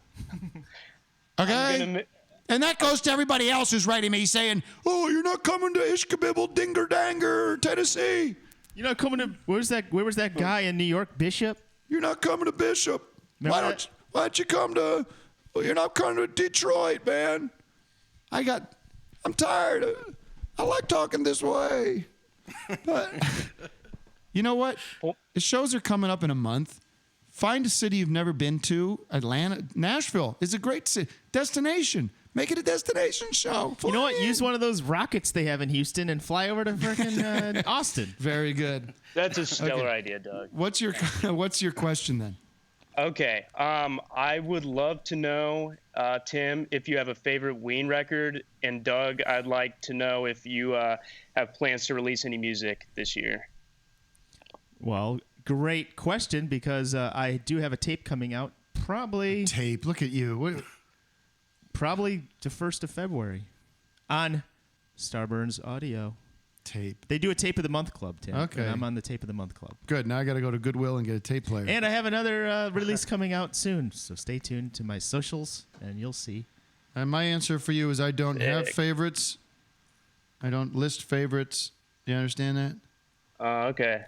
Okay? And that goes to everybody else who's writing me saying, "Oh, you're not coming to Ishkabibble Dinger Danger, Tennessee. You're not coming to where was that guy in New York, Bishop? You're not coming to Bishop. Why don't you come to? Well, you're not coming to Detroit, man. I'm tired. I like talking this way, but you know what? The shows are coming up in a month. Find a city you've never been to. Atlanta, Nashville is a great destination. Make it a destination show. You know what? Use one of those rockets they have in Houston and fly over to freaking Austin. Very good. That's a stellar idea, Doug. What's your question then? Okay. I would love to know, Tim, if you have a favorite Ween record, and Doug, I'd like to know if you have plans to release any music this year. Well, great question, because I do have a tape coming out. Probably tape. Look at you. Probably the 1st of February on Starburns Audio. Tape. They do a tape of the month club, Tim. Okay. And I'm on the tape of the month club. Good. Now I got to go to Goodwill and get a tape player. And I have another release coming out soon, so stay tuned to my socials, and you'll see. And my answer for you is I don't have favorites. I don't list favorites. Do you understand that? Okay.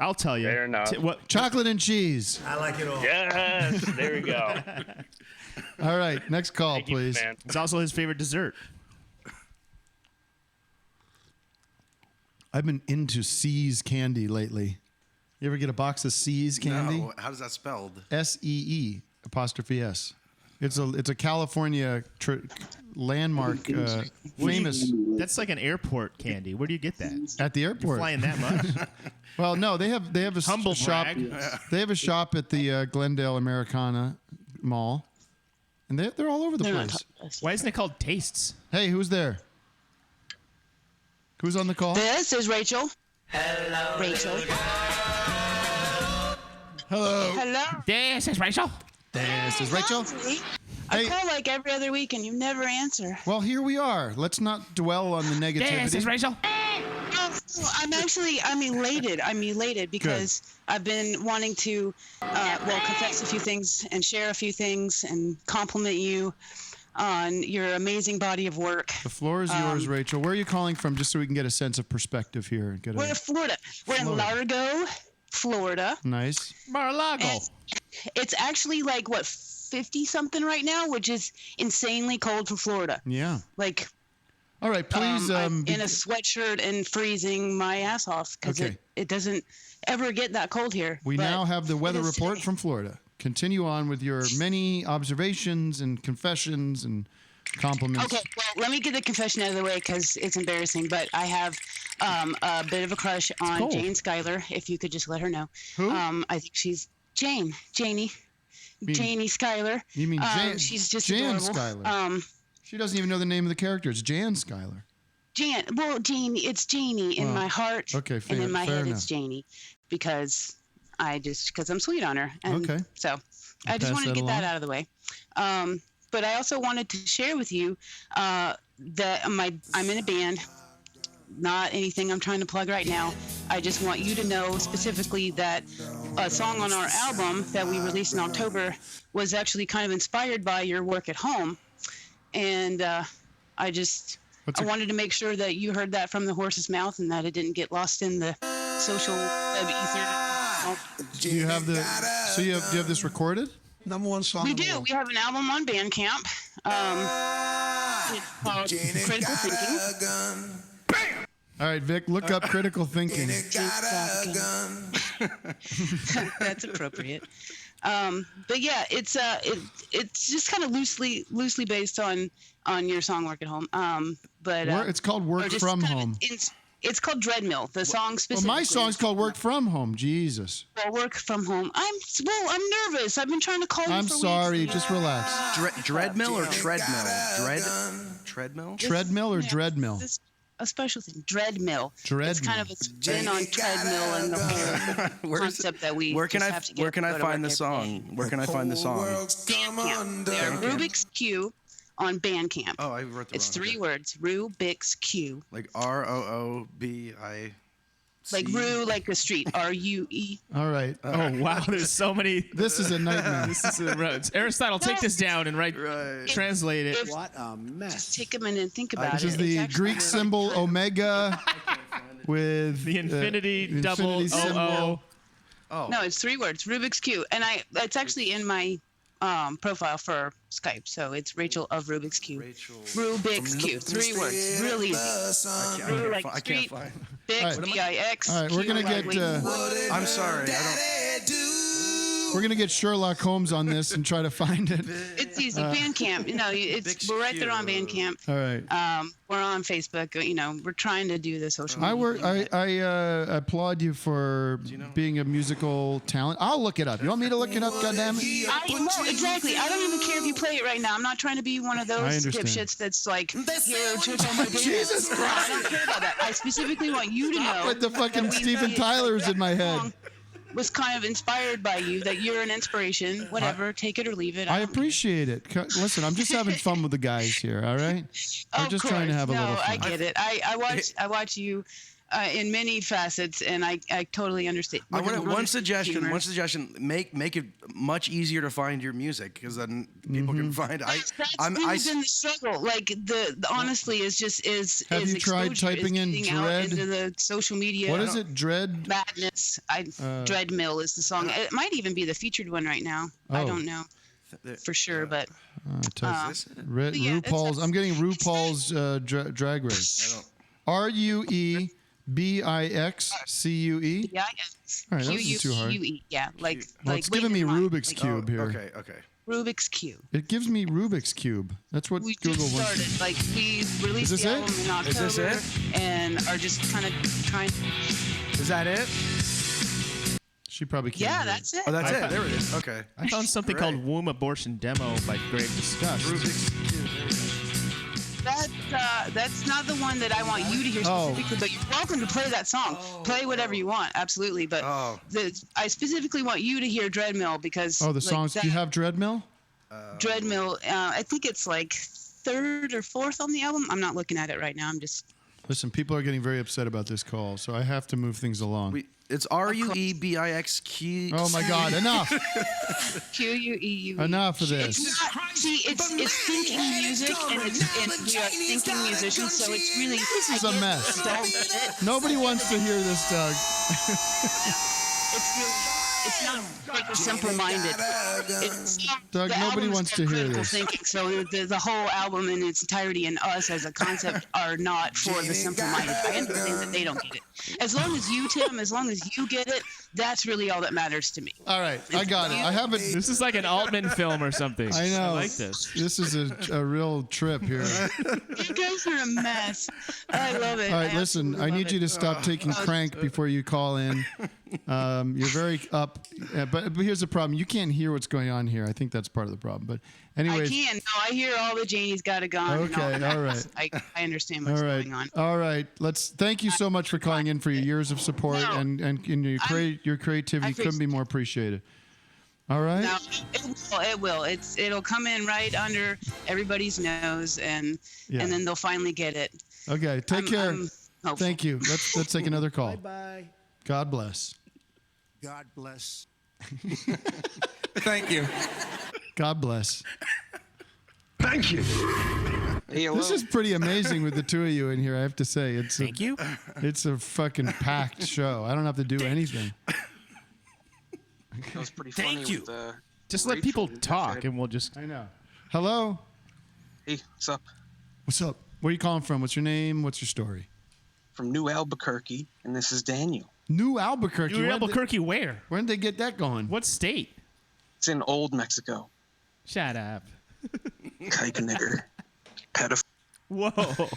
I'll tell you. Fair enough. Chocolate and cheese. I like it all. Yes, there we go. All right, next call, please. It's also his favorite dessert. I've been into See's candy lately. You ever get a box of See's candy? No. How's that spelled? SEE apostrophe S. It's a California landmark, famous. That's like an airport candy. Where do you get that? At the airport. You're flying that much? Well, no, they have a Humble shop. brag. They have a shop at the Glendale Americana Mall, and they're all over the place. Why isn't it called Tastes? Hey, who's there? Who's on the call? This is Rachel. Hello. Rachel. Hello. Hello. This is Rachel. This is Rachel. I call like every other week and you never answer. Well, here we are. Let's not dwell on the negativity. This is Rachel. I'm elated. I'm elated because I've been wanting to, confess a few things and share a few things and compliment you on your amazing body of work. The floor is yours, Rachel. Where are you calling from, just so we can get a sense of perspective here? We're in Florida. We're in Largo, Florida. Nice. Mar-a-Lago. It's actually like, 50-something right now, which is insanely cold for Florida. Yeah. Like... All right, please. I'm in a sweatshirt and freezing my ass off because it doesn't ever get that cold here. We now have the weather report from Florida. Continue on with your many observations and confessions and compliments. Okay, well, let me get the confession out of the way because it's embarrassing, but I have a bit of a crush on Jane Schuyler, if you could just let her know. Who? I think she's Janie Schuyler. You mean she's just Jan adorable. Schuyler. She doesn't even know the name of the character. It's Jan Schuyler. It's Janie in my heart. Okay, and in my head enough. it's Janie because I'm sweet on her. And so I just wanted to get that out of the way. But I also wanted to share with you that I'm in a band. Not anything I'm trying to plug right now. I just want you to know specifically that a song on our album that we released in October was actually kind of inspired by your work at home. and I wanted to make sure that you heard that from the horse's mouth and that it didn't get lost in the social web ether. Do you have do you have this recorded? Number one song. We do. We have an album on Bandcamp. It's called Critical Thinking. All right, Vic, look up Critical Thinking. That's appropriate. But yeah, it's just kind of loosely based on your song "Work at Home." It's called "Work from Home." It's called Dreadmill. The song specifically. Well, my song's called "Work from Home." Jesus. Well, work from home. I'm nervous. I've been trying to call you. I'm sorry. Just relax. Dreadmill or treadmill? Treadmill. Treadmill or dreadmill? A special thing, Dreadmill. Dreadmill. It's kind of a spin on treadmill and the whole concept that we. Where can I find the song? Where can I find the song? Bandcamp. Rubik's Cube on Bandcamp. Oh, I wrote the It's wrong. 3 words. Rubik's Cube. Like ROOBI. Like Rue, like a street. RUE. All right. Oh wow, there's so many. This is a nightmare. This is Aristotle, take this down and translate it. What a mess. Just take a minute and think about This it. is the Greek symbol omega with the infinity double symbol. Oh. No, it's 3 words. Rubik's Cube, and it's actually in my profile for Skype. So it's Rachel of Rubik's Cube. Rubik's Cube. 3 words. Really easy. Rue like street. Bix, B-I-X. All right, we're gonna get. I'm sorry. We're gonna get Sherlock Holmes on this and try to find it. It's easy. Bandcamp. We're right there on Bandcamp. All right. We're on Facebook. We're trying to do the social media. I applaud you for being a musical talent. I'll look it up. You want me to look it up? Goddamn it! No, exactly. I don't even care if you play it right now. I'm not trying to be one of those understand. dipshits that's like, here, check out my dance. Jesus Christ! I don't care about that. I specifically want you to know. With the fucking Steven Tyler's in my head. Was kind of inspired by you, that you're an inspiration. Whatever, take it or leave it. I appreciate it. Listen, I'm just having fun with the guys here. All right, we're just trying to have a little fun. I get it. I watch you in many facets, and I totally understand. I want one suggestion. One suggestion. Make it much easier to find your music, because then people can find. That's really been the struggle. Like the honestly is Have you tried typing in out dread? into the social media? What is it? Dread? Madness. Dreadmill is the song. It might even be the featured one right now. I don't know for sure, but. RuPaul's. I'm getting RuPaul's Drag Race. RUEBIXCUE. B-I-X. All right, that wasn't too hard. Q-U-E. Yeah, like. Well, it's giving me Rubik's Cube here. Okay. Rubik's Cube. It gives me Rubik's Cube. That's what We Google just wants. started. Like we released Is this the it? album in October, Is this and are just kind of trying. Is that it? She probably can't. Yeah, hear that's it. Oh, that's it. There it is. Okay. I found something called Womb Abortion Demo by Greg Disgust. Rubik's Cube. That's not the one that I want you to hear specifically, but you're welcome to play that song. Play whatever you want, absolutely. But I specifically want you to hear Dreadmill because. Oh, the songs. Do you have Dreadmill? Dreadmill. I think it's like 3rd or 4th on the album. I'm not looking at it right now. I'm just. Listen, people are getting very upset about this call, so I have to move things along. It's RUEBIXQ. Oh my God! Enough. QUEU. Enough of this. It's thinking music, and we are thinking musicians, so it's really. This is a mess. Don't get it. Nobody wants to hear this, Doug. It's not like simple-minded. Doug, nobody wants to hear this. Thinking, so the whole album in its entirety and us as a concept are not for the simple-minded. I understand that they don't get it. As long as you, Tim, as long as you get it, that's really all that matters to me. All right, I got it. I have it. This is like an Altman film or something. I know. I like this. This is a real trip here. You guys are a mess. I love it. All right, listen. I need you to stop taking crank before you call in. You're very up, but here's the problem. You can't hear what's going on here. I think that's part of the problem. But anyways. I can. No, I hear all the Janie's got a gun. Okay, and all all that. right. I understand what's going on. All right. Thank you so much for calling in for your years of support and your creativity couldn't be more appreciated. All right. No, it will. It'll come in right under everybody's nose, and then they'll finally get it. Okay. Take care. hopeful. Thank you. Let's take another call. Bye-bye. God bless. God bless. Thank you. God bless. Thank you. Hey, This is pretty amazing with the two of you in here. I have to say, Thank you. It's a fucking packed show. I don't have to do anything. That was pretty funny. Thank you. With, Just let people Rachel. talk, and we'll just. I know. Hello. Hey, what's up? What's up? Where are you calling from? What's your name? What's your story? From New Albuquerque, and this is Daniel. New Albuquerque. New Albuquerque, where? When did they get that going? What state? It's in Old Mexico. Shut up. Kike nigger. Pedophile. Whoa.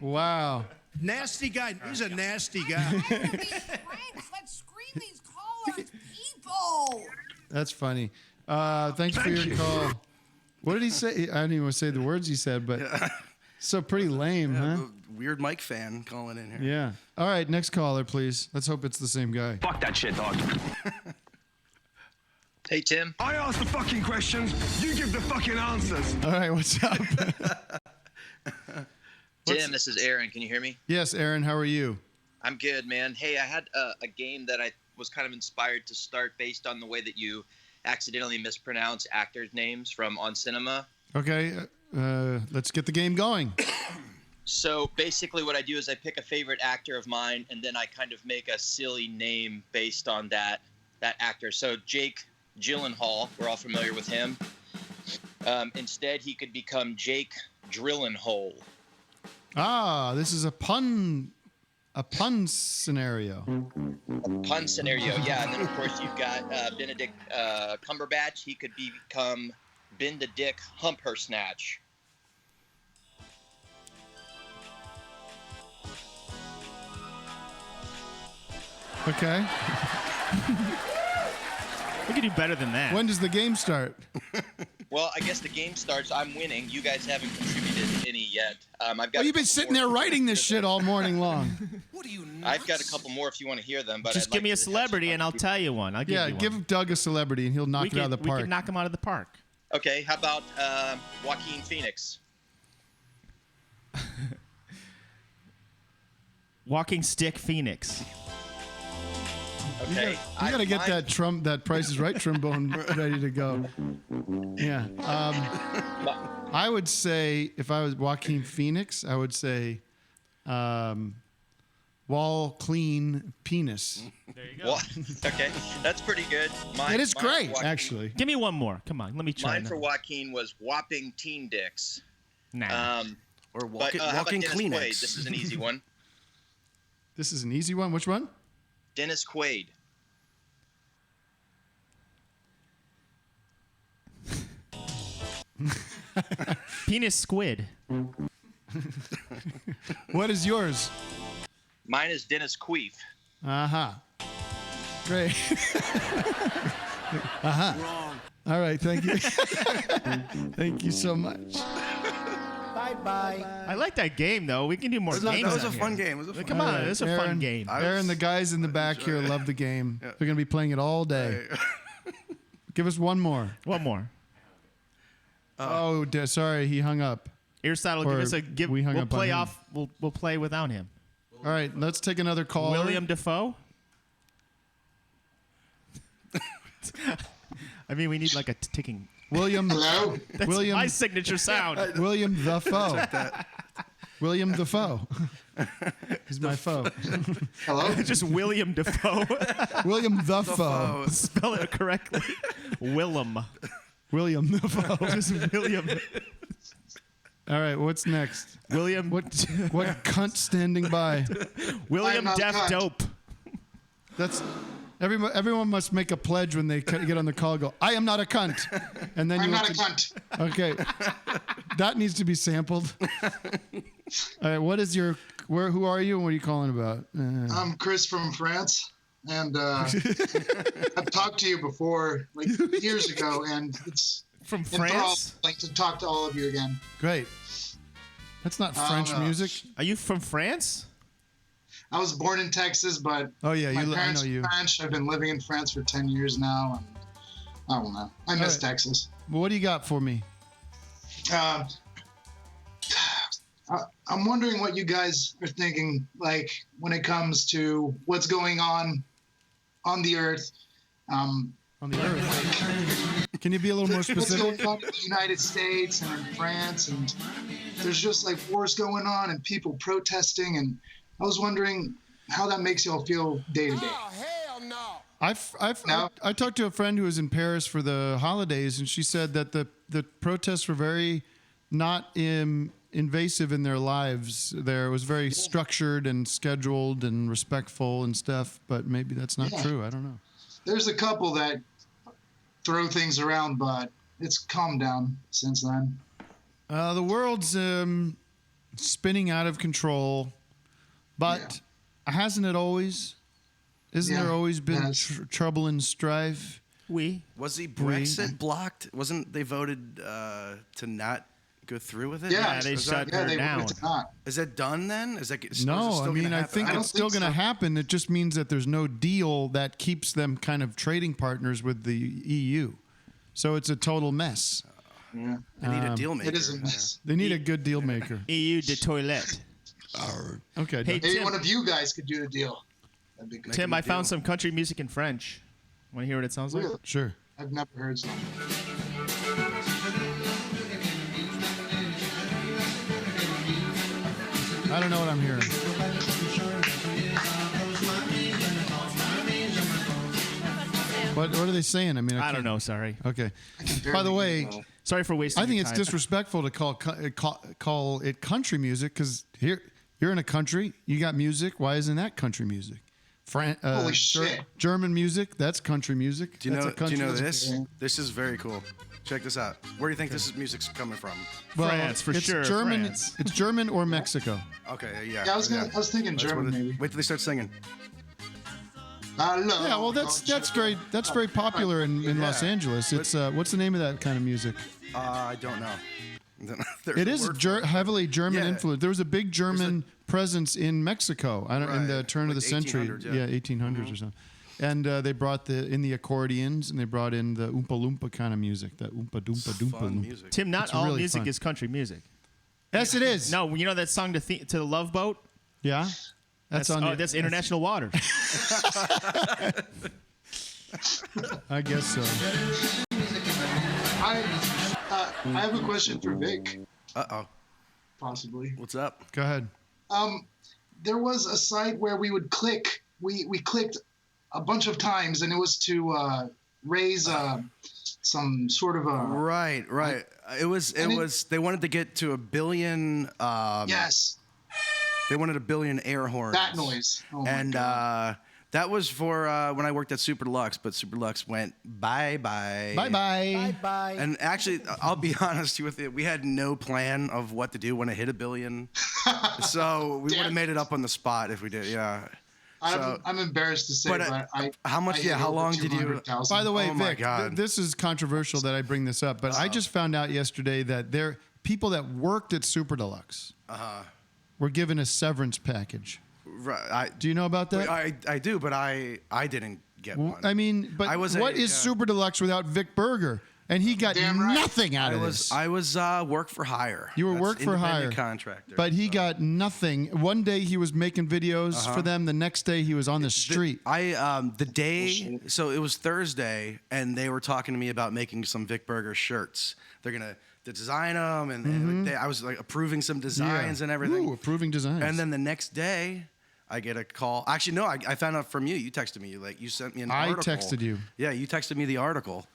Wow. Nasty guy. He's a nasty guy. Let's screen these callers, people. That's funny. Thanks for your call. What did he say? I don't even want to say the words he said, but so pretty lame, huh? Weird Mike fan calling in here. Yeah. All right, next caller, please. Let's hope it's the same guy. Fuck that shit, dog. Hey, Tim. I ask the fucking questions, you give the fucking answers. All right, what's up? Tim, this is Aaron. Can you hear me? Yes, Aaron, how are you? I'm good, man. Hey, I had a game that I was kind of inspired to start based on the way that you accidentally mispronounce actors' names from On Cinema. Okay, let's get the game going. So basically what I do is I pick a favorite actor of mine, and then I kind of make a silly name based on that actor. So Jake Gyllenhaal, we're all familiar with him. Instead, he could become Jake Drillenhole. Ah, this is a pun scenario. Pun scenario, yeah. And then, of course, you've got Benedict Cumberbatch. He could become Benedict Humpersnatch. Okay. We could do better than that. When does the game start? Well, I guess the game starts. I'm winning. You guys haven't contributed any yet. I've got. Oh, you've been sitting there writing this shit all morning long. I've got a couple more if you want to hear them. But Just give me a celebrity, and I'll tell you one. I'll give you one. Give Doug a celebrity, and he'll knock it out of the park. We can knock him out of the park. Okay, how about Joaquin Phoenix? Walking Stick Phoenix. Okay. You gotta get that Price is Right trombone ready to go. Yeah. I would say if I was Joaquin Phoenix, I would say wall clean penis. There you go. Okay, that's pretty good. It is great, actually. Give me one more. Come on, let me try. Mine for Joaquin was whopping teen dicks. Nah. Or walking Kleenex. Quaid? This is an easy one. This is an easy one. Which one? Dennis Quaid. Penis squid. What is yours? Mine is Dennis Queef. Uh-huh. Great. Uh-huh. Wrong. All right, thank you. Thank you so much. Bye-bye. I like that game, though. We can do more games. That was a on fun here. game. It was a fun Come on, All right, it's a fun game. Aaron, the guys in the back here love the game. Yeah. They're going to be playing it all day. Give us one more. One more. Oh, sorry, he hung up. Aristotle, Or give us a give. we hung We'll up on play him. off. We'll play without him. All right, let's take another call. William Defoe. I mean, we need like a ticking. William. Hello? That's William. my signature sound. William the Foe. William the Foe. He's my foe. Hello? Just William Defoe. William the Foe. Spell it correctly. Willem. William the Foe. Just William. All right, what's next? William. What cunt standing by? William I'm not Deaf cunt. Dope. That's everyone must make a pledge when they get on the call. Go, I am not a cunt, and then I'm you not have a cunt. Okay, that needs to be sampled. All right, what is your who are you and what are you calling about? I'm Chris from France, and I've talked to you before, like years ago, and it's from enthralling, France. like to talk to all of you again. Great. That's not French music. Are you from France? I was born in Texas, but Oh yeah, my I parents know you. are French. I've been living in France for 10 years now, and I don't know. I miss right. Texas. Well, what do you got for me? I'm wondering what you guys are thinking, like when it comes to what's going on the Earth. On the Earth. Can you be a little more What's specific? going on in the United States and in France, and there's just like wars going on and people protesting, and I was wondering how that makes y'all feel day to day. I talked to a friend who was in Paris for the holidays, and she said that the protests were very not invasive in their lives. There, it was very structured and scheduled and respectful and stuff. But maybe that's not true. I don't know. There's a couple that throw things around, but it's calmed down since then. The world's spinning out of control, but hasn't it always? Isn't there always been trouble and strife? Was the Brexit blocked? Wasn't they voted to not go through with it? Yeah, they shut her down. Is that done then? Is that No, still I mean, gonna I happen? think it's still going to happen. It just means that there's no deal that keeps them kind of trading partners with the EU. So it's a total mess. Yeah. They need a deal maker. It is a mess. They need a good deal maker. EU de toilette. Okay. Hey, Maybe Tim. one of you guys could do the deal. That'd be good. Tim, I found some country music in French. Want to hear what it sounds like? Really? Sure. I've never heard some. I don't know what I'm hearing. What are they saying? I mean, I don't know. Sorry. Okay. By the way, sorry for wasting. I think your it's time. disrespectful to call it country music because here you're in a country, you got music. Why isn't that country music? Holy shit. German music, that's country music. Do you That's know? a country Do you know music. this? This is very cool. Check this out. Where do you think this music's coming from? Well, France, for it's sure, German. France. It's German or Mexico. Okay, yeah. Yeah, I was thinking That's German what it- maybe. Wait till they start singing. Yeah, well, that's very popular in Los Angeles. It's what's the name of that kind of music? I don't know. There's It a is word for it. heavily German Yeah. influence. There was a big German presence in Mexico. In the turn of the Like century, 1800s, yeah. 1800s or something. And they brought in the accordions, and they brought in the oompa loompa kind of music, that oompa doompa doompa Fun loompa. music. Tim, not It's all really music fun. is country music. Yes, it is. No, you know that song to the Love Boat? Yeah, that's on. That's international waters. I guess so. I have a question for Vic, Uh-oh. possibly. What's up? Go ahead. There was a site where we would click. We clicked a bunch of times, and it was to raise some sort of a Right. It was. They wanted to get to 1 billion. Yes. They wanted 1 billion air horns. That noise. Oh my And God. that was for when I worked at Super Deluxe, but Super Deluxe went bye-bye. Bye-bye. And actually, I'll be honest with you, we had no plan of what to do when it hit 1 billion. So we would have made it up on the spot if we did, yeah. I'm embarrassed to say, but, but I how much? I Yeah, hit how over long did you? 200,000. By the way, Oh my Vic, God. this is controversial that I bring this up, but I just found out yesterday that there people that worked at Super Deluxe were given a severance package. Right. Do you know about that? I do, but I didn't get one. I mean, but what is Super Deluxe without Vic Berger? And he got nothing out of this. I was work for hire. You were That's work for hire. independent contractor. But he got nothing. One day he was making videos Uh-huh. for them. The next day he was on the street. The day, so it was Thursday, and they were talking to me about making some Vic Berger shirts. They're gonna design them, and I was like approving some designs and everything. Ooh, approving designs. And then the next day, I get a call. Actually, no, I found out from you. You texted me. You sent me an I article. texted you. Yeah, you texted me the article,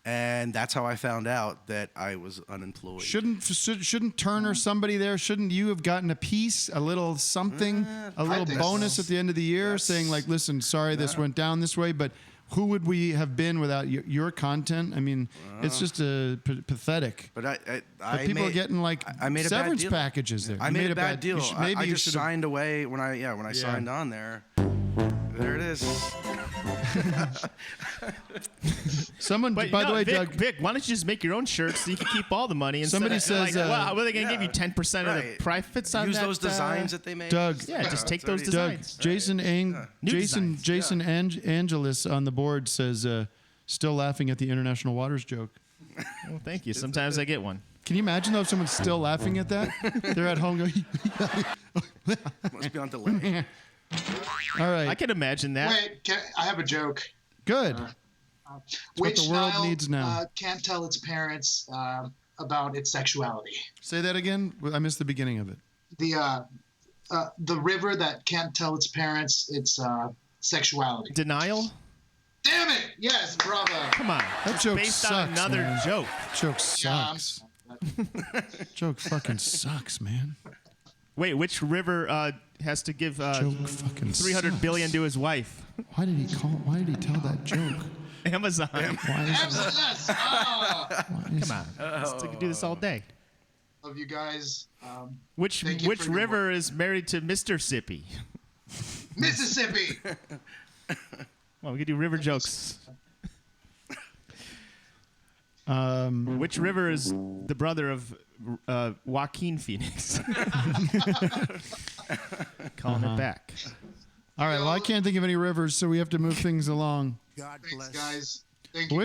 and that's how I found out that I was unemployed. Shouldn't Turner somebody there? Shouldn't you have gotten a piece, a little something, a little think bonus so. at the end of the year, saying like, "Listen, sorry this went down this way, but who would we have been without your content?" I mean, it's just pathetic. But But people are getting like I made a severance bad deal. packages there. I You made a bad deal. you should- maybe I you just should have- signed away when I signed on there. There it is. Someone, But by the way, Vic, Doug, Vic, why don't you just make your own shirts so you can keep all the money? Somebody says, "Well, are they going to give you 10% of the Right. profits on Use that?" those designs that they made. Doug, Yeah, just take those Doug, designs. Jason New designs. Jason Angelis on the board says, still laughing at the international waters joke. Well, thank you. Sometimes I get one. Can you imagine though if someone's still laughing at that? They're at home going, Must be on delay. all right. I can imagine that. Wait, I have a joke. Good. Which the world Nile, needs now. Can't tell its parents about its sexuality. Say that again. I missed the beginning of it. The river that can't tell its parents its sexuality. Denial? Damn it! Yes, bravo. Come on. That It's joke based sucks, on another man. joke. Joke sucks. Joke fucking sucks, man. Wait, which river has to give Joke fucking 300 billion to his wife? Why did he tell that joke? Amazon. Why is it? Yes. Ah. Come on. Let's do this all day. Of you guys. Which thank you for your river is married to Mr. Sippy? Mississippi. Well, we could do river jokes. Which river is the brother of Joaquin Phoenix? Calling it back. All right. Well, I can't think of any rivers, so we have to move things along. God bless. Thanks, guys. Thank you.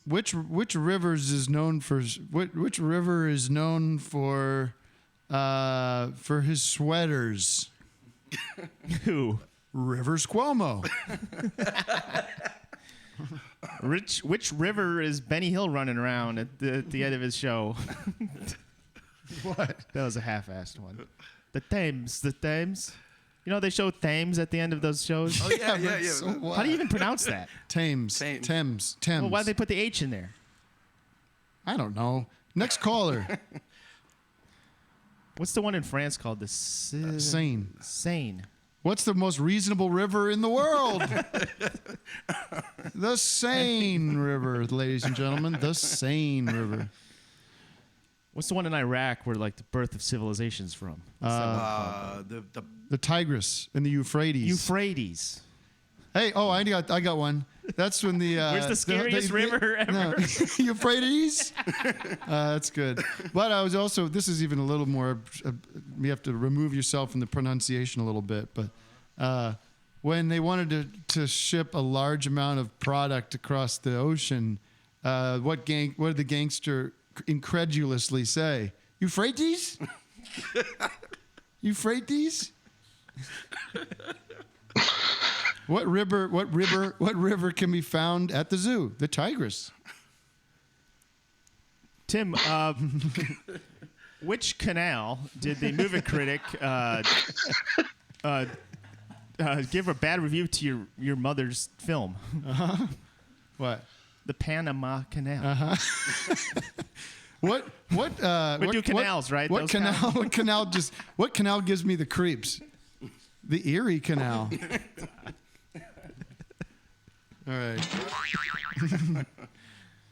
Which rivers is known for which river is known for his sweaters? Who? Rivers Cuomo. Which river is Benny Hill running around at the end of his show? What? That was a half-assed one. The Thames. You know they show Thames at the end of those shows? Oh, yeah. So what? How do you even pronounce that? Thames. Well, why'd they put the H in there? I don't know. Next caller. What's the one in France called? The Seine. Seine. What's the most reasonable river in the world? The Seine River, ladies and gentlemen. The Seine River. What's the one in Iraq where like the birth of civilization's from? The Tigris and the Euphrates. Euphrates. Hey, I got one. That's when the Where's the scariest river ever? No. Euphrates. That's good. But I was also. This is even a little more. You have to remove yourself from the pronunciation a little bit. But when they wanted to ship a large amount of product across the ocean, what did the gangster incredulously say? Euphrates? Euphrates? What river can be found at the zoo? The Tigris. Tim, which canal did the movie critic give a bad review to your mother's film? Uh-huh. What? The Panama Canal. Uh-huh. What do canals, right? What canal gives me the creeps? The Erie Canal. All right.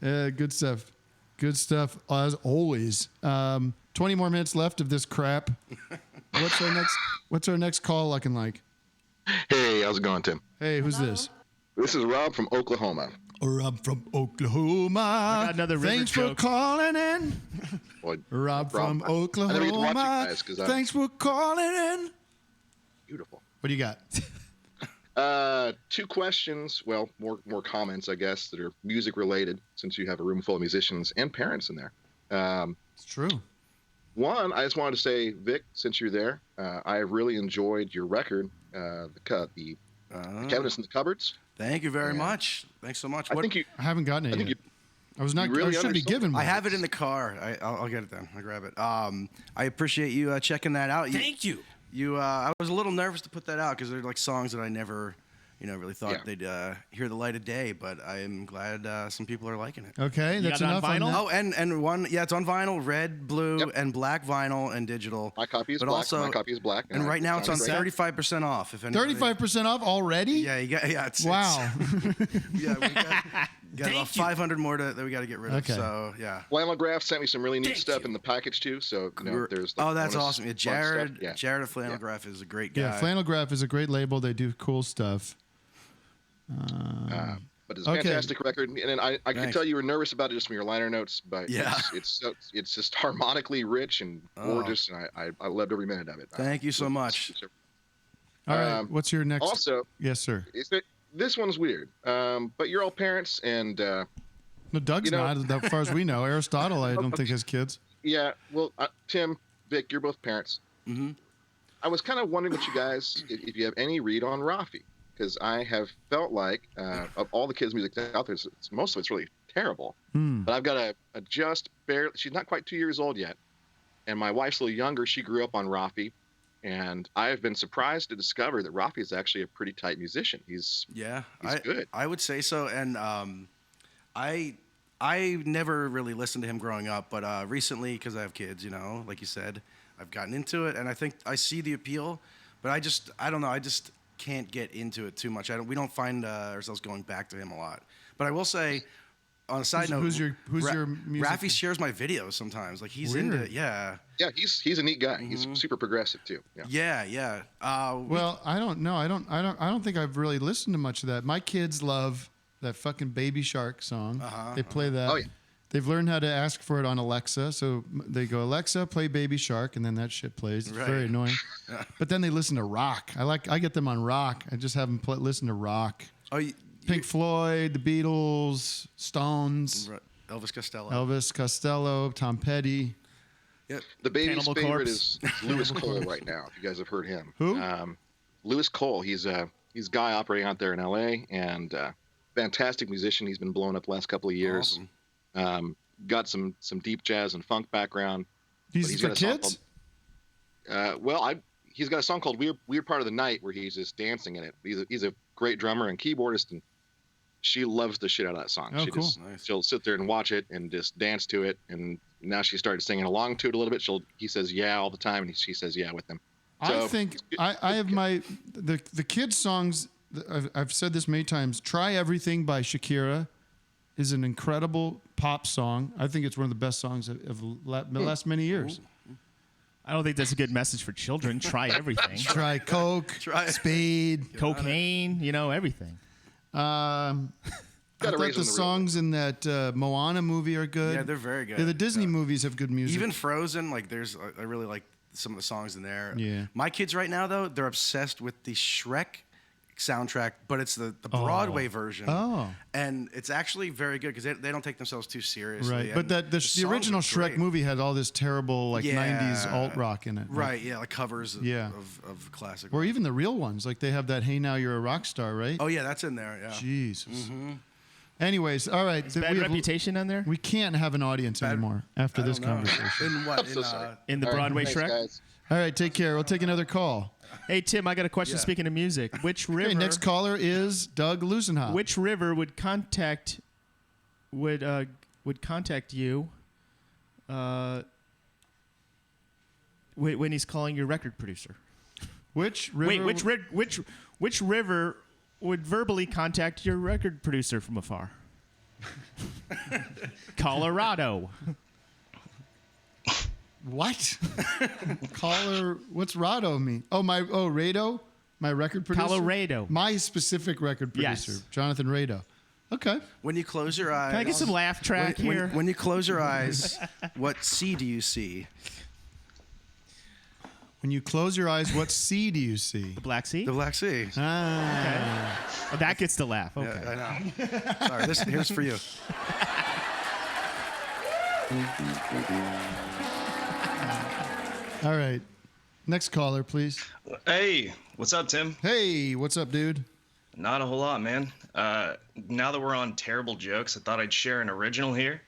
Good stuff. Good stuff as always. 20 more minutes left of this crap. What's our next call looking like? Hey, how's it going, Tim? Hey, who's this? This is Rob from Oklahoma. Rob from Oklahoma. I got another river Thanks joke. for calling in. Well, Rob from I never get to watch you Oklahoma. guys 'cause Thanks for calling in. Beautiful. What do you got? Two questions. Well, more comments, I guess, that are music related, since you have a room full of musicians and parents in there. It's true. One, I just wanted to say, Vic, since you're there, I have really enjoyed your record, the Cabinets in the Cupboards. Thank you very much. Thanks so much. I haven't gotten it yet. I was not. you really I should be undersold given one. I have it in the car. I'll get it then. I'll grab it. I appreciate you checking that out. Thank you. I was a little nervous to put that out because they're like songs that I never, really thought they'd hear the light of day. But I am glad some people are liking it. Okay, You that's got it on enough on vinyl? that. Oh, and one, it's on vinyl, red, blue, and black vinyl and digital. My copy is but black. Also, my copy is black. And right now it's on great. 35% off. If anybody, 35% off already? Yeah, it's Wow. Yeah, we got about 500 more that we got to get rid of. Okay. So yeah. Flannel Graph sent me some really neat stuff in the package too. So there's. Oh, that's bonus awesome. Yeah, fun Jared. stuff. Yeah. Jared at Flannel Graph is a great guy. Yeah, Flannel Graph is a great label. They do cool stuff. But it's a fantastic record, and I can tell you were nervous about it just from your liner notes. But it's just harmonically rich and gorgeous, and I loved every minute of it. Thank you so much. All right, what's your next? Also, yes, sir. This one's weird, but you're all parents, and No, Doug's not, as far as we know. Aristotle, I don't think has kids. Yeah, well, Tim, Vic, you're both parents. Mm-hmm. I was kind of wondering what you guys, if you have any read on Rafi, because I have felt like of all the kids' music out there, most of it's really terrible. But I've got a just barely. She's not quite 2 years old yet, and my wife's a little younger. She grew up on Rafi, and I have been surprised to discover that Rafi is actually a pretty tight musician. He's good. I would say so, and I never really listened to him growing up, but recently, because I have kids, like you said, I've gotten into it, and I think I see the appeal, but I don't know, I just can't get into it too much. We don't find ourselves going back to him a lot. But I will say, on a side note, who's your music? Rafi shares my videos sometimes. Like he's Weird. into it. Yeah. Yeah, he's a neat guy. He's super progressive too. Yeah. Well, I don't know. I don't think I've really listened to much of that. My kids love that fucking Baby Shark song. They play that. Oh yeah. They've learned how to ask for it on Alexa, so they go, Alexa, play Baby Shark, and then that shit plays. It's very annoying. But then they listen to rock. I get them on rock. I just have them listen to rock. Pink Floyd, the Beatles, Stones, Elvis Costello, Tom Petty. Yep. The baby's favorite is Lewis Cole right now. If you guys have heard him. Who? Lewis Cole. He's a guy operating out there in L.A. and fantastic musician. He's been blowing up the last couple of years. Awesome. Got some deep jazz and funk background. He's got kids? He's got a song called Weird Part of the Night where he's just dancing in it. He's a great drummer and keyboardist, and she loves the shit out of that song. Cool. She'll sit there and watch it and just dance to it, and now she started singing along to it a little bit. He says yeah all the time, and she says yeah with him. So, I think I have the kids' songs. I've said this many times. Try Everything by Shakira is an incredible pop song. I think it's one of the best songs of the last many years. I don't think that's a good message for children. Try everything. Try coke, speed, cocaine, everything. I thought the songs in that Moana movie are good. Yeah, they're very good. Yeah, the Disney movies have good music. Even Frozen, I really like some of the songs in there. Yeah. My kids right now, though, they're obsessed with the Shrek soundtrack, but it's the Broadway version. Oh. And it's actually very good because they don't take themselves too seriously. Right, but the original Shrek movie had all this terrible 90s alt rock in it. Right, yeah, like covers of classic. Or even the real ones, like they have that Hey Now You're a Rock Star, right? Oh yeah, that's in there, yeah. Jesus. Mm-hmm. Anyways, all right. Is Bad Reputation on there? We can't have an audience anymore after this conversation. In what? In the Broadway Shrek? Guys. All right, take care. We'll take another call. Hey, Tim, I got a question speaking of music. Which river... Okay, next caller is Doug Lusenhoff. Which river would contact you when he's calling your record producer? Which river... Wait, which river would verbally contact your record producer from afar? Colorado. What? Caller, what's Rado mean? Rado? My record producer? Colorado. My specific record producer, Yes. Jonathan Rado. Okay. When you close your eyes... Can I get some laugh track here? When you close your eyes, what sea do you see? When you close your eyes, what sea do you see? The Black Sea? The Black Sea. Okay. Well, that gets the laugh. Okay. Yeah, I know. Sorry, here's for you. All right. Next caller, please. Hey, what's up, Tim? Hey, what's up, dude? Not a whole lot, man. Now that we're on terrible jokes, I thought I'd share an original here.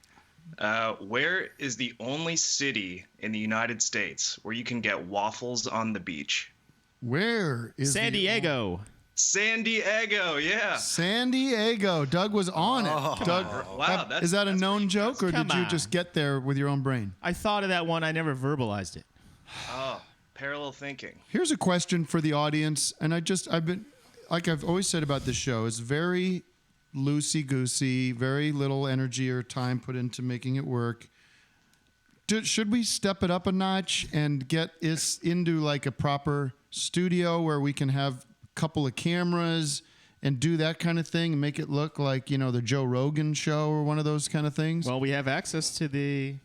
Where is the only city in the United States where you can get waffles on the beach? Where is San Diego? San Diego, yeah. San Diego. Doug was on it. Doug, wow, is that a known joke, or did you just get there with your own brain? I thought of that one. I never verbalized it. Oh, parallel thinking. Here's a question for the audience, and I've been, like I've always said about this show, it's very loosey-goosey, very little energy or time put into making it work. Should we step it up a notch and get us into like a proper studio where we can have a couple of cameras and do that kind of thing and make it look like, the Joe Rogan show or one of those kind of things? Well, we have access to the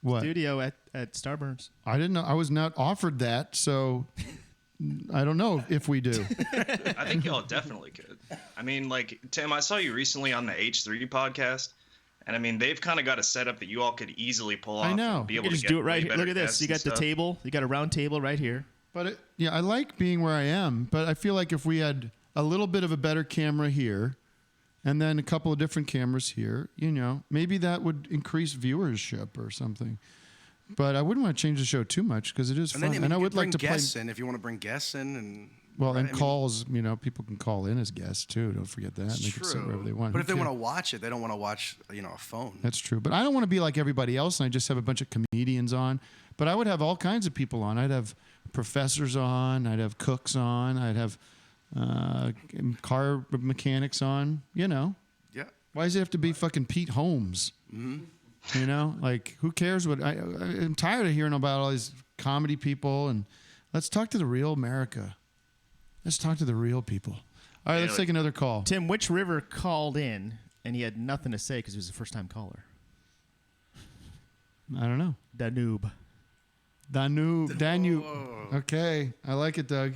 studio at Starburns. I didn't know. I was not offered that, so I don't know if we do. I think y'all definitely could. I mean, like, Tim, I saw you recently on the H3 podcast, and I mean, they've kind of got a setup that you all could easily pull off. I know. And be You able can to just get do it right way here. better Look at this. guests You got and the stuff. table. You got a round table right here. But I like being where I am, but I feel like if we had a little bit of a better camera here, and then a couple of different cameras here, maybe that would increase viewership or something. But I wouldn't want to change the show too much because it is fun. And I would like to guests play. in if you want to bring guests in and. Well, right? and calls, people can call in as guests too. Don't forget that. They can sit wherever they want. But if they want to watch it, they don't want to watch, a phone. That's true. But I don't want to be like everybody else and I just have a bunch of comedians on. But I would have all kinds of people on. I'd have professors on. I'd have cooks on. I'd have car mechanics on. Yeah. Why does it have to be fucking Pete Holmes? Mm-hmm. Like who cares what? I'm tired of hearing about all these comedy people. And let's talk to the real America. Let's talk to the real people. All right, let's take another call. Tim, which river called in and he had nothing to say because he was a first-time caller? I don't know. Danube. Danube. Okay, I like it, Doug.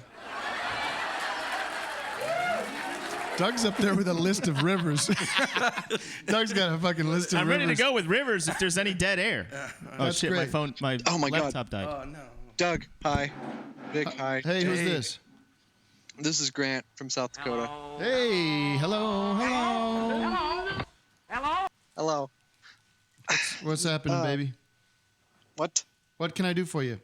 Doug's up there with a list of rivers. Doug's got a fucking list of I'm rivers. ready to go with rivers if there's any dead air. Oh, That's shit, great. my laptop died. Oh, no. Doug, hi. Vic, hi. Hey, who's this? This is Grant from South Dakota. Hey, hello. Hello. What's happening, baby? What? What can I do for you?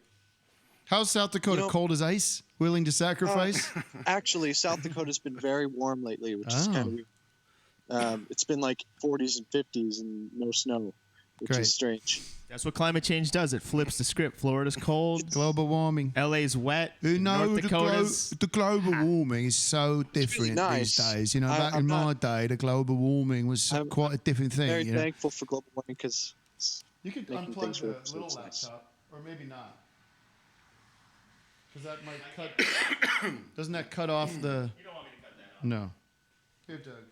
How's South Dakota? Cold as ice? Willing to sacrifice? Actually, South Dakota's been very warm lately, which is kind of weird. It's been like 40s and 50s and no snow, which is strange. That's what climate change does. It flips the script. Florida's cold. Global warming. LA's wet. North Dakota's. The global warming is so different these days. Back in my day, the global warming was quite a different thing. Very thankful for global warming because you could unplug the little laptop, or maybe not. Because that might cut. Doesn't that cut off the? You don't want me to cut that off. No. Here, Doug.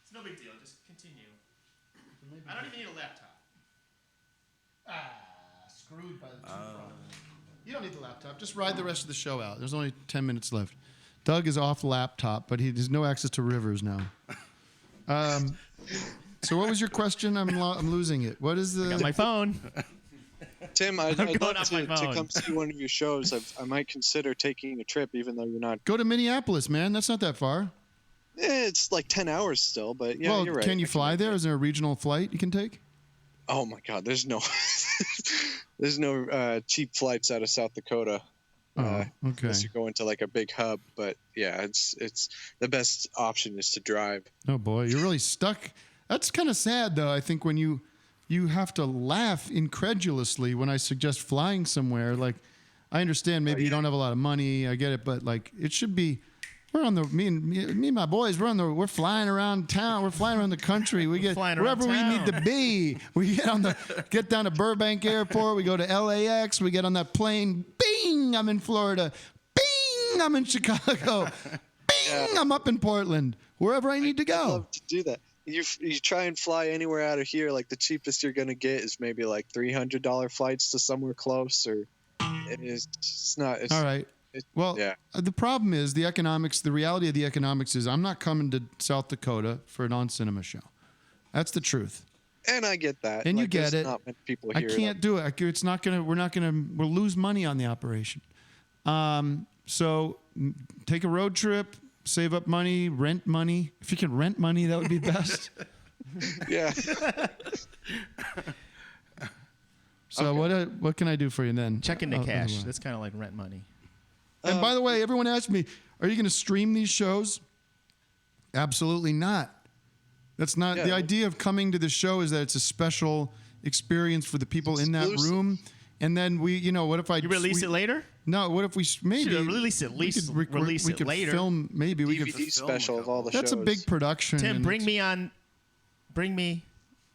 It's no big deal. Just continue. I don't even need a laptop. Screwed by the two problems. You don't need the laptop. Just ride the rest of the show out. There's only 10 minutes left. Doug is off laptop, but he has no access to rivers now. So what was your question? I'm losing it. What is the? I got my phone. Tim, I'd love to come see one of your shows. I might consider taking a trip, even though you're not. Go to Minneapolis, man. That's not that far. It's like 10 hours still, but yeah, well, you're right. Can you fly there? Is there a regional flight you can take? Oh my God, there's no cheap flights out of South Dakota. Okay. Unless you're going to like a big hub, but yeah, it's the best option is to drive. Oh boy, you're really stuck. That's kind of sad though. I think when you have to laugh incredulously when I suggest flying somewhere. Like, I understand maybe you don't have a lot of money. I get it, but like it should be. We're on the me and my boys. We're flying around town. We're flying around the country. We get wherever we need to be. We get down to Burbank Airport. We go to LAX. We get on that plane. Bing! I'm in Florida. Bing! I'm in Chicago. Bing! I'm up in Portland. Wherever I need to go. I'd love to do that. You try and fly anywhere out of here. Like the cheapest you're gonna get is maybe like $300 flights to somewhere close, or it's not. It's, all right. The problem is the economics. The reality of the economics is I'm not coming to South Dakota for a non-cinema show. That's the truth. And I get that. And you get it. Not many people I here can't do it. It's not gonna. We'll lose money on the operation. So take a road trip, save up money, rent money. If you can rent money, that would be best. Yeah. So what can I do for you then? Check into cash. That's kind of like rent money. And by the way, everyone asked me, are you going to stream these shows? Absolutely not. That's not the idea of coming to the show. Is that it's a special experience for the people in that room. And then what if I release it later? No, what if we maybe release it? We could release it later. Film maybe we could DVD special of all the That's shows. a big production. Tim, bring me.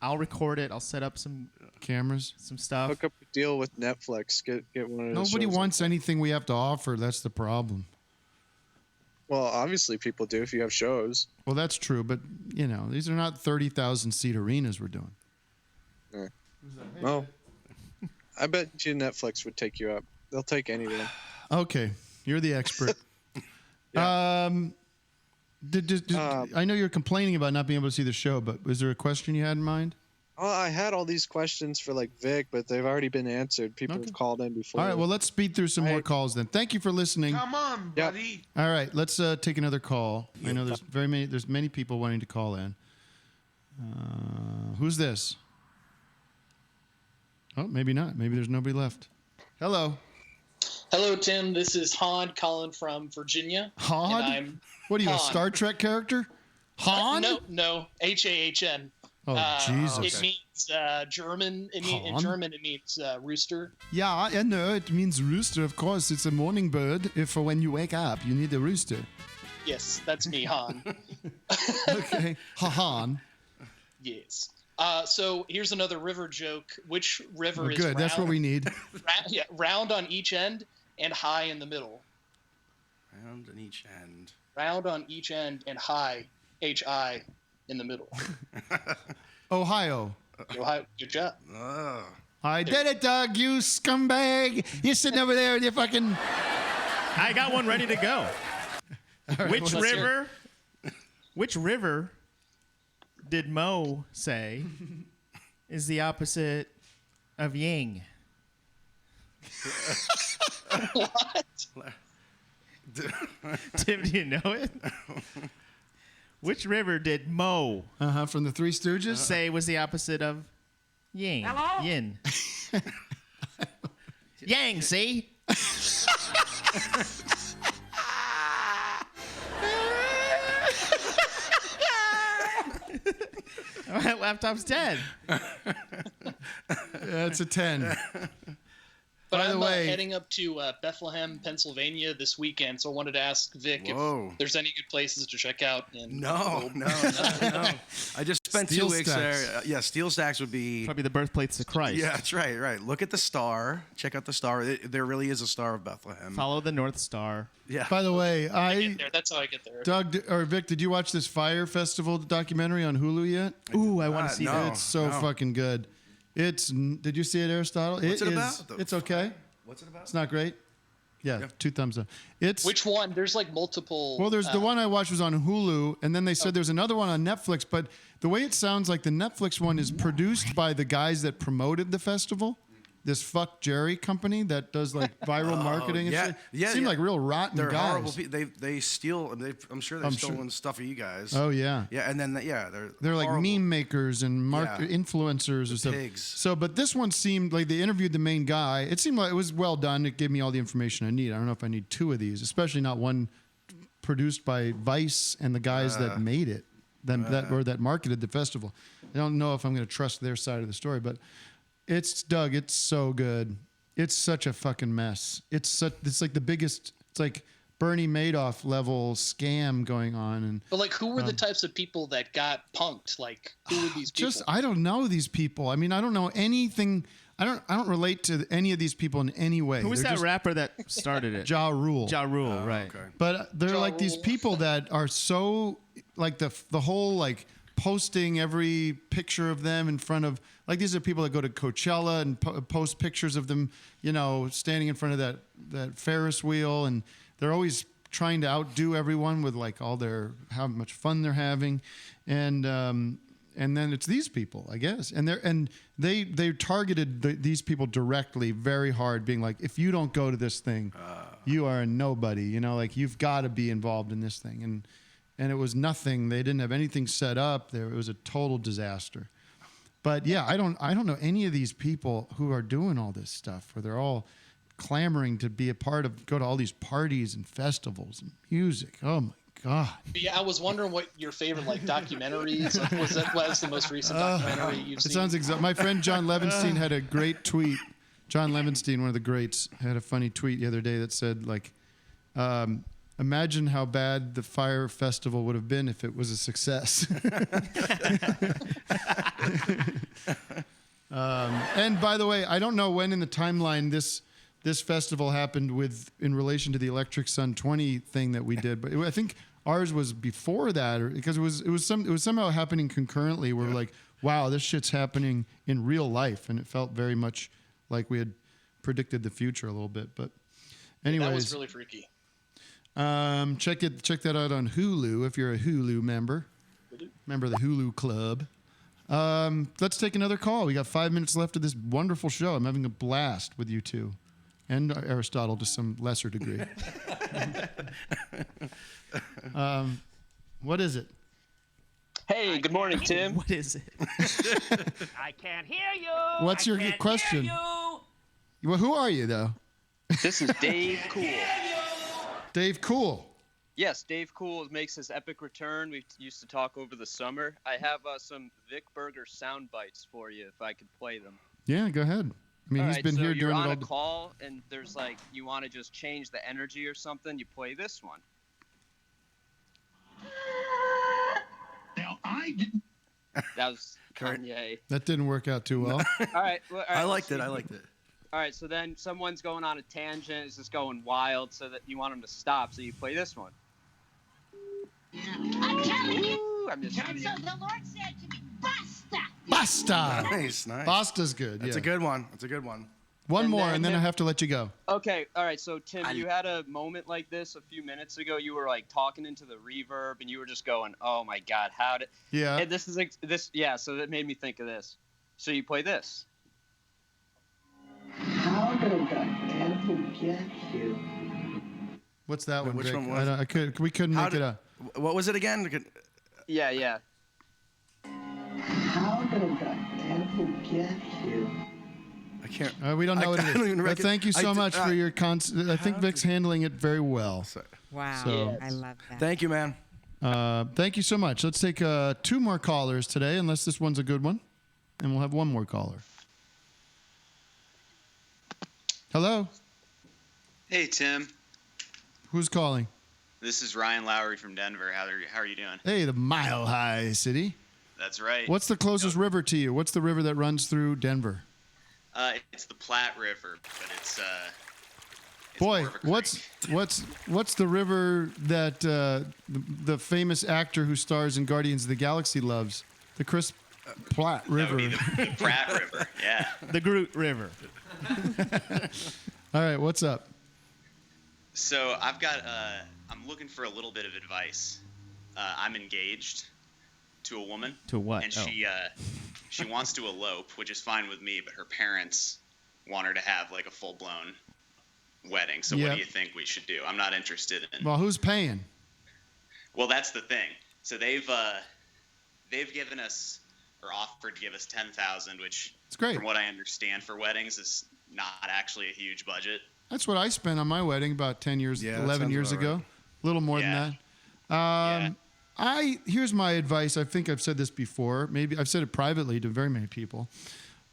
I'll record it. I'll set up some cameras, some stuff. Hook up a deal with Netflix. Get one of those. Nobody shows wants anything we have to offer. That's the problem. Well, obviously people do if you have shows. Well, that's true, but these are not 30,000 seat arenas we're doing. Yeah. Well, I bet you Netflix would take you up. They'll take anyone. Okay, you're the expert. I know you're complaining about not being able to see the show, but was there a question you had in mind? Well, I had all these questions for like Vic, but they've already been answered. People have called in before. All right, well, let's speed through some more calls then. Thank you for listening. Come on, buddy. All right, let's take another call. I know there's many people wanting to call in. Who's this? Oh, maybe not. Maybe there's nobody left. Hello. Hello, Tim. This is Han calling from Virginia. Han? And I'm What are you, a Han. Star Trek character? Han? No. H-A-H-N. Oh, Jesus. It means German. In Han? German, it means rooster. Yeah, I know. It means rooster, of course. It's a morning bird. For when you wake up, you need a rooster. Yes, that's me, Han. Okay. Han. Yes. So here's another river joke. Which river is Good. round? That's what we need. Round on each end and high in the middle. Round on each end. Round on each end and high, H-I, in the middle. Ohio. Ohio. Good job. I did it, Doug, you scumbag. You're sitting over there and you fucking... I got one ready to go. right, Which well, let's hear Which river did Mo say is the opposite of Yang? What? Tim, do you know it? Which river did Mo from the Three Stooges say was the opposite of Yang? Hello? Yin. Yang, see? My laptop's dead. That's a 10. But By the I'm way, heading up to Bethlehem, Pennsylvania this weekend, so I wanted to ask Vic if there's any good places to check out. No. I just spent Steel 2 weeks Stacks. there. Yeah, Steel Stacks would be probably the birthplace of Christ. Yeah, that's right. Look at the star. Check out the star. There really is a star of Bethlehem. Follow the North Star. Yeah. By the way, That's how I get there. Doug or Vic, did you watch this Fire Festival documentary on Hulu yet? Ooh, I want to see that. It's so fucking good. Did you see it, Aristotle? What's it about? It's okay. What's it about? It's not great. Yeah, 2 thumbs up. Which one? There's like multiple. Well, there's the one I watched was on Hulu, and then they said there's another one on Netflix. But the way it sounds like the Netflix one is produced by the guys that promoted the festival. This Fuck Jerry company that does like viral marketing and shit. Seem like real rotten They're guys. horrible people. They steal. I'm sure they've stolen stuff of you guys. Oh yeah. Yeah, and then they're like horrible. meme makers and influencers and stuff. Pigs. So, but this one seemed like they interviewed the main guy. It seemed like it was well done. It gave me all the information I need. I don't know if I need 2 of these, especially not one produced by Vice and the guys that made it, that marketed the festival. I don't know if I'm going to trust their side of the story, but it's so good. It's such a fucking mess. It's like the biggest. It's like Bernie Madoff level scam going on. And But like, who were the types of people that got punked? Like, who were these people? I don't know these people. I mean, I don't know anything. I don't relate to any of these people in any way. Who was They're that just rapper that started it? Ja Rule. Ja Rule, right. Okay. But they're like these people that are so like the whole like posting every picture of them in front of, like, these are people that go to Coachella and post pictures of them, standing in front of that Ferris wheel, and they're always trying to outdo everyone with like how much fun they're having, and then it's these people, I guess, and they targeted these people directly very hard, being like, if you don't go to this thing, you are a nobody, like you've got to be involved in this thing, and it was nothing. They didn't have anything set up there. It was a total disaster. But yeah, I don't know any of these people who are doing all this stuff, where they're all clamoring to be go to all these parties and festivals and music. Oh my God. Yeah, I was wondering what your favorite documentaries was the most recent documentary you've seen. It sounds my friend John Levenstein had a great tweet. John Levenstein, one of the greats, had a funny tweet the other day that said imagine how bad the Fire Festival would have been if it was a success. And by the way, I don't know when in the timeline this festival happened in relation to the Electric Sun 20 thing that we did, but I think ours was before that, because it was somehow happening concurrently. Where we're like, wow, this shit's happening in real life, and it felt very much like we had predicted the future a little bit. But anyways, that was really freaky. Check that out on Hulu if you're a Hulu member. Member of the Hulu Club. Let's take another call. We got 5 minutes left of this wonderful show. I'm having a blast with you two. And Aristotle to some lesser degree. What is it? Hey, good morning, Tim. What is it? I can't hear you. What's your question? Well, who are you, though? This is Dave Cool. Dave Cool. Yes, Dave Cool makes his epic return. We used to talk over the summer. I have some Vic Berger sound bites for you if I could play them. Yeah, go ahead. I mean, he's been here during it all. You're on a call, and there's like, you want to just change the energy or something, you play this one. Now, I didn't. That was Kanye. That didn't work out too well. All right. I liked it. All right, so then someone's going on a tangent, it's just going wild, so that you want them to stop, so you play this one. I'm telling you. I'm just So the Lord said to me, Basta. Basta. Nice. Basta's good. That's a good one. One more, and then I have to let you go. Okay, all right. So Tim, you had a moment like this a few minutes ago. You were like talking into the reverb, and you were just going, "Oh my God, how did?" Yeah. And this is this. Yeah. So that made me think of this. So you play this. How did I ever get you? What's that one? Which Vic? one was we couldn't make it up. What was it again? Yeah. How did I ever get you? I can't. We don't know what it don't is. even But thank you so much for your I think Vic's handling it very well. Wow. So, I love that. Thank you, man. Thank you so much. Let's take 2 more callers today, unless this one's a good one. And we'll have 1 more caller. Hello? Hey, Tim. Who's calling? This is Ryan Lowry from Denver. How are you doing? Hey, the Mile High City. That's right. What's the closest river to you? What's the river that runs through Denver? It's the Platte River, but it's Boy, what's the river that the famous actor who stars in Guardians of the Galaxy loves? The Chris Platte River. That would be the Pratt River. Yeah. The Groot River. All right, what's up? So I'm looking for a little bit of advice. I'm engaged to a woman. To what? And she wants to elope, which is fine with me, but her parents want her to have like a full-blown wedding. So what do you think we should do? I'm not interested in. Well, who's paying? Well, that's the thing. So they've given us or offered to give us $10,000, which it's great. From what I understand for weddings is not actually a huge budget. That's what I spent on my wedding about 11 years ago. Right. A little more than that. Here's my advice. I think I've said this before. Maybe I've said it privately to very many people.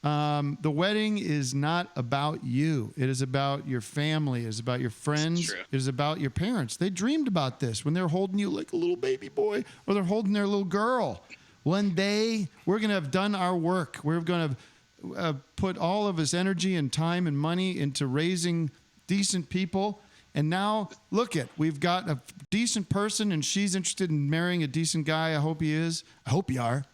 The wedding is not about you. It is about your family. It is about your friends. It is about your parents. They dreamed about this when they were holding you like a little baby boy, or they're holding their little girl. One day, we're going to have done our work. We're going to put all of this energy and time and money into raising decent people. And now, we've got a decent person, and she's interested in marrying a decent guy. I hope he is. I hope you are.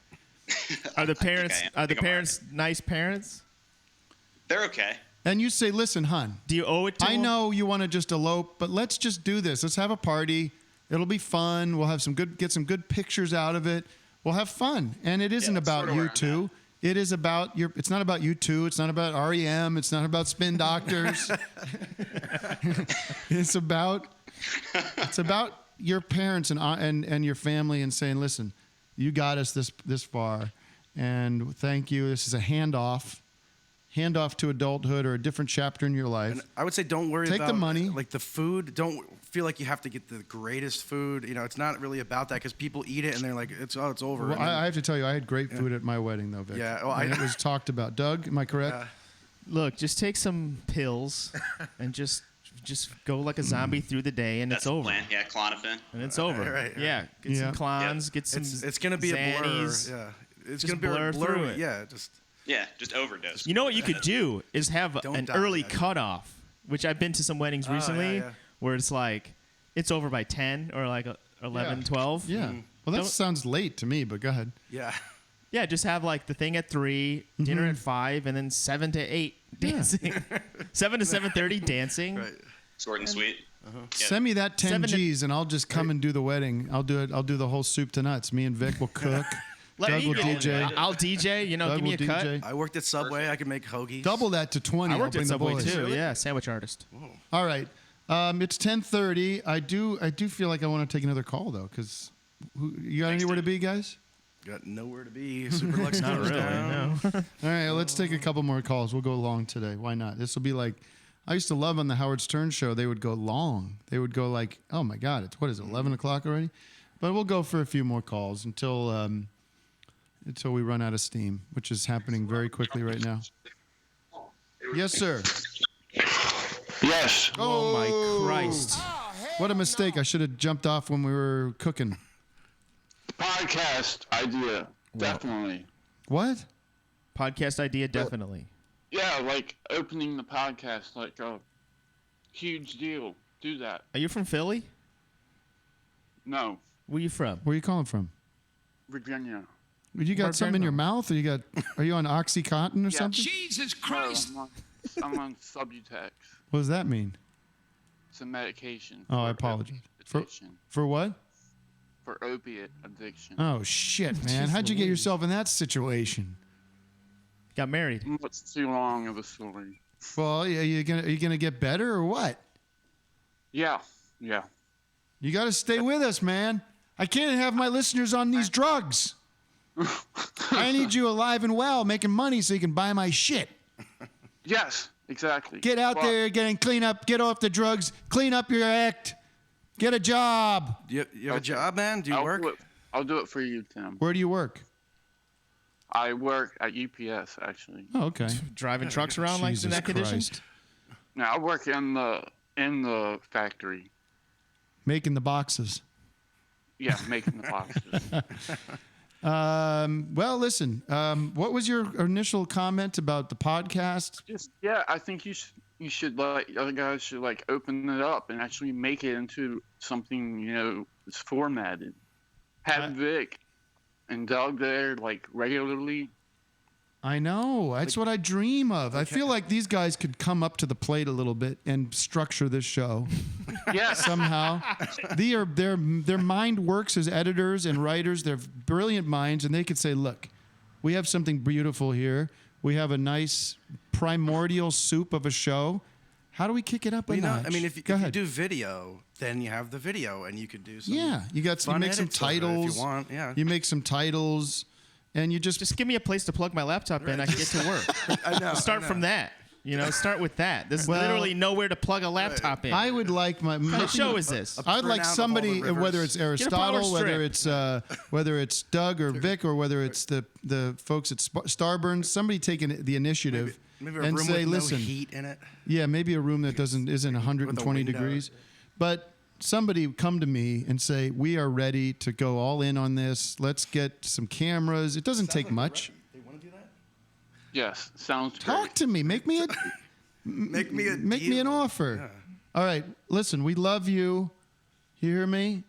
Are the parents nice parents? They're okay. And you say, listen, hon. Do you owe it to I them? know you want to just elope, but let's just do this. Let's have a party. It'll be fun. We'll have get some good pictures out of it. We'll have fun. And it isn't about you two. It is about it's not about you two. It's not about REM. It's not about Spin Doctors. It's about your parents and your family, and saying, listen, you got us this far, and thank you. This is a handoff to adulthood or a different chapter in your life. And I would say don't worry about the money. Like the food. Don't feel like you have to get the greatest food. It's not really about that, because people eat it and they're like, it's over. Well, I have to tell you, I had great food at my wedding, though, Vic. Yeah, well, and it was talked about. Doug, am I correct? Look, just take some pills and just go like a zombie through the day, and That's it's over. The plan. Yeah, Klonopin. And it's over. Right. Yeah, get some clons, get some. It's gonna be Xannies, a blur. Yeah, it's just gonna be a blur through it. Yeah, just overdose. You know what you could do is have an die, early cutoff, which I've been to some weddings recently, where it's like it's over by 10 or like 11, 12. Yeah. Well, that sounds late to me, but go ahead. Yeah. Yeah, just have like the thing at 3, dinner at 5, and then 7 to 8 dancing. 7 to 7:30 dancing. Right. Short and sweet. Send me that 10 G's, and I'll just come and do the wedding. I'll do it. I'll do the whole soup to nuts. Me and Vic will cook. Let me will get DJ. I'll DJ. You know, Doug give me a will cut. DJ. I worked at Subway. I could make hoagies. Double that to 20. I worked I'll at bring the Subway boys. too. Yeah, sandwich artist. All right. It's 10:30. I do feel like I want to take another call though, because you got anywhere to be, guys? Got nowhere to be. Super Lux Not goes really. down. No. All right, let's take a couple more calls. We'll go long today. Why not? This will be like, I used to love on the Howard Stern show. They would go long. They would go like, oh my God, it's what is it, 11 o'clock already? But we'll go for a few more calls until we run out of steam, which is happening very quickly right now. Yes, sir. Yes. Oh my Christ! What a mistake! I should have jumped off when we were cooking. Podcast idea. Definitely. What? Podcast idea, definitely. Yeah, like opening the podcast, like a huge deal. Do that. Are you from Philly? No, Where you from? Where are you calling from? Virginia. You got something in your mouth, or are you on OxyContin or something? Jesus Christ! No, I'm on Subutex. What does that mean? It's a medication. Oh, I apologize. For what? For opiate addiction. Oh shit, man! How'd you get yourself in that situation? Got married. What's too long of a story? Well, are you gonna get better or what? Yeah. You got to stay with us, man. I can't have my listeners on these drugs. I need you alive and well, making money so you can buy my shit. Yes, exactly. Get out there, clean up, get off the drugs, clean up your act, get a job. You have a job, man? Do you work? I'll do it for you, Tim. Where do you work? I work at UPS, actually. Oh, okay. Driving trucks around like in that condition? No, I work in the factory. Making the boxes. Yeah, making the boxes. Well, listen. What was your initial comment about the podcast? I think you should like other guys should like open it up and actually make it into something that's formatted. Have Vic and Doug there like regularly. I know. That's what I dream of. I feel like these guys could come up to the plate a little bit and structure this show. Yeah. Somehow. Their mind works as editors and writers. They're brilliant minds, and they could say, look, we have something beautiful here. We have a nice primordial soup of a show. How do we kick it up a notch? I mean, if you do video, then you have the video, and you can do some. Yeah, you make some titles. If you want, yeah. You make some titles. And you just give me a place to plug my laptop in. I can get to work. I know. Start from that. Start with that. There's literally nowhere to plug a laptop in. I would like What kind of show is this? I'd like somebody, whether it's Aristotle, whether it's Doug or Vic, or whether it's the folks at Starburns, somebody taking the initiative maybe a and room say, with listen, no heat in it. Yeah, maybe a room that isn't 120 degrees, but. Somebody come to me and say, we are ready to go all in on this. Let's get some cameras. It doesn't take much. They want to do that? Yes, sounds Talk to me. Make me an offer. Yeah. All right. Listen, we love you. You hear me?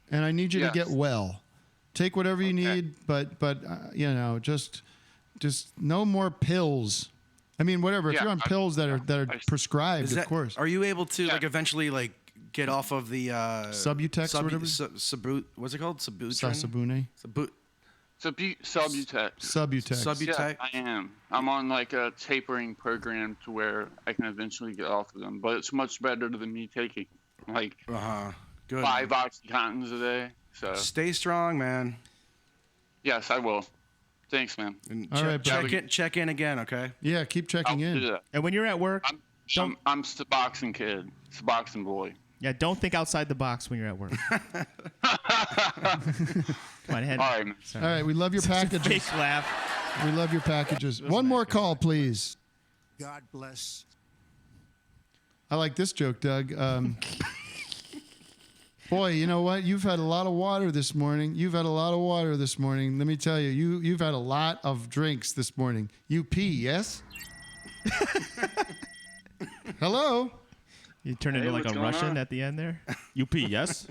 And I need you to get well. Take whatever you need, but just no more pills. I mean, whatever. If you're on pills that are prescribed, of course. Are you able to eventually get off of the Subutex or whatever? What's it called? Sasabune? Subutex. Yeah, I am. I'm on like a tapering program to where I can eventually get off of them, but it's much better than me taking like 5 Oxycontins a day. So stay strong, man. Yes, I will. Thanks, man. All right, check in again, okay? Yeah, keep checking in. Do that. And when you're at work, I'm a boxing kid, boxing boy. Yeah, don't think outside the box when you're at work. Come on, ahead. All right, man. All right, we love your packages. Fake laugh. We love your packages. One more call, please. God bless. I like this joke, Doug. Boy, you know what? You've had a lot of water this morning. Let me tell you, you've had a lot of drinks this morning. You pee, yes? Hello? You turn into like a Russian at the end there. You pee, yes?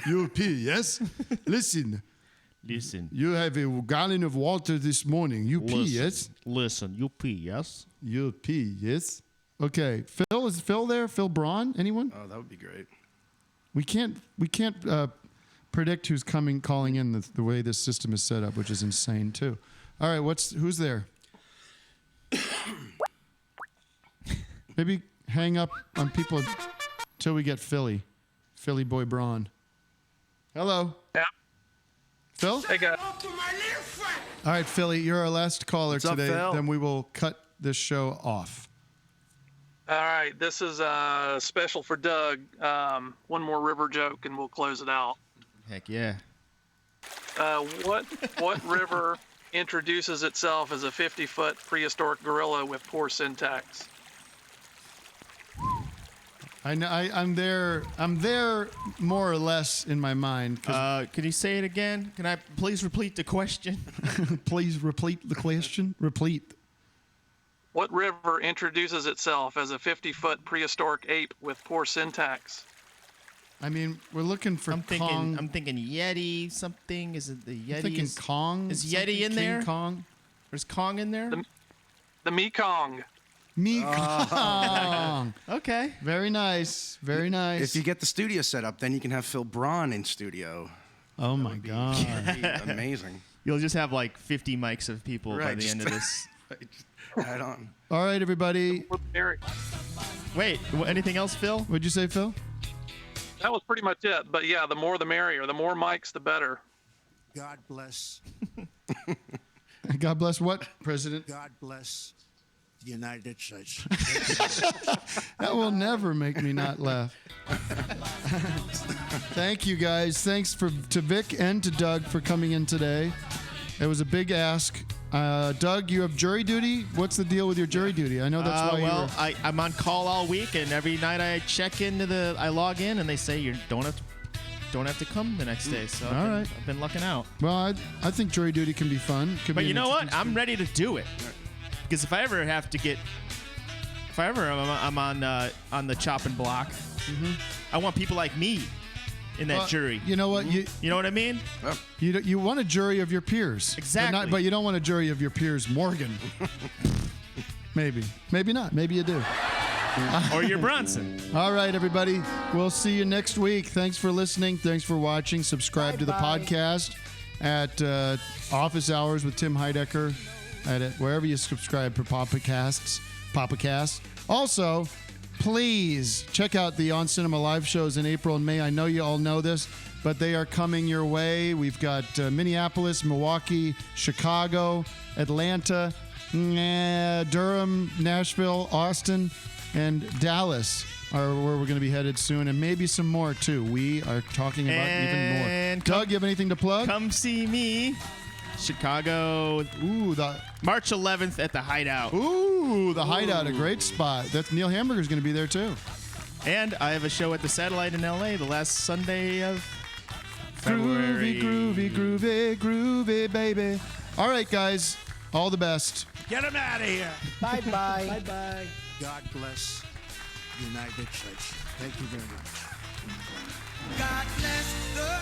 You pee, yes? Listen. You have a gallon of water this morning. You pee, yes? Listen, you pee, yes? You pee, yes? Okay. Is Phil there? Phil Braun? Anyone? Oh, that would be great. We can't predict who's calling in the way this system is set up, which is insane too. All right, who's there? Maybe hang up on people until we get Philly boy Braun. Hello. Yeah. Phil? Hey, guys. All right, Philly, you're our last caller What's up, today. Phil? Then we will cut this show off. All right, this is special for Doug. One more river joke, and we'll close it out. Heck yeah. What river introduces itself as a 50-foot prehistoric gorilla with poor syntax? I'm there more or less in my mind. Can you say it again? Can I please repeat the question? Please repeat the question. Repeat. What river introduces itself as a 50-foot prehistoric ape with poor syntax? I mean, we're looking for Kong. I'm thinking Yeti something. Is it the Yeti? I'm thinking Kong. Is Yeti in there? King Kong. There's Kong in there? The Mekong. Mekong. Okay. Very nice. Very nice. If you get the studio set up, then you can have Phil Braun in studio. Oh my God. Amazing. You'll just have like 50 mics of people by Right, the end of this. Right on. All right, everybody. Wait, anything else, Phil? What'd you say, Phil? That was pretty much it. But yeah, the more the merrier. The more mics, the better. God bless. God bless what, President? God bless the United States. That will never make me not laugh. Thank you, guys. Thanks to Vic and to Doug for coming in today. It was a big ask. Doug, you have jury duty. What's the deal with your jury duty? I know that's why I'm on call all week, and every night I check I log in, and they say you don't have to come the next day. So I've been lucking out. Well, I think jury duty can be fun. But you know what? I'm ready to do it. Because if I ever I'm on the chopping block, I want people like me in that jury. You know what? You know what I mean? You want a jury of your peers. Exactly. But you don't want a jury of your peers, Morgan. Maybe not. Maybe you do. Or your Bronson. All right, everybody. We'll see you next week. Thanks for listening. Thanks for watching. Subscribe to the podcast at Office Hours with Tim Heidecker at wherever you subscribe for Papacasts. Also, please check out the On Cinema live shows in April and May. I know you all know this, but they are coming your way. We've got Minneapolis, Milwaukee, Chicago, Atlanta, Durham, Nashville, Austin, and Dallas are where we're going to be headed soon, and maybe some more too. We are talking about even more. Doug, you have anything to plug? Come see me. Chicago. Ooh, March 11th at the Hideout. Ooh, the Hideout, a great spot. That's Neil Hamburger's going to be there too. And I have a show at the Satellite in LA the last Sunday of February. Groovy, baby. All right, guys. All the best. Get him out of here. Bye-bye. Bye-bye. God bless the United States. Thank you very much. God bless the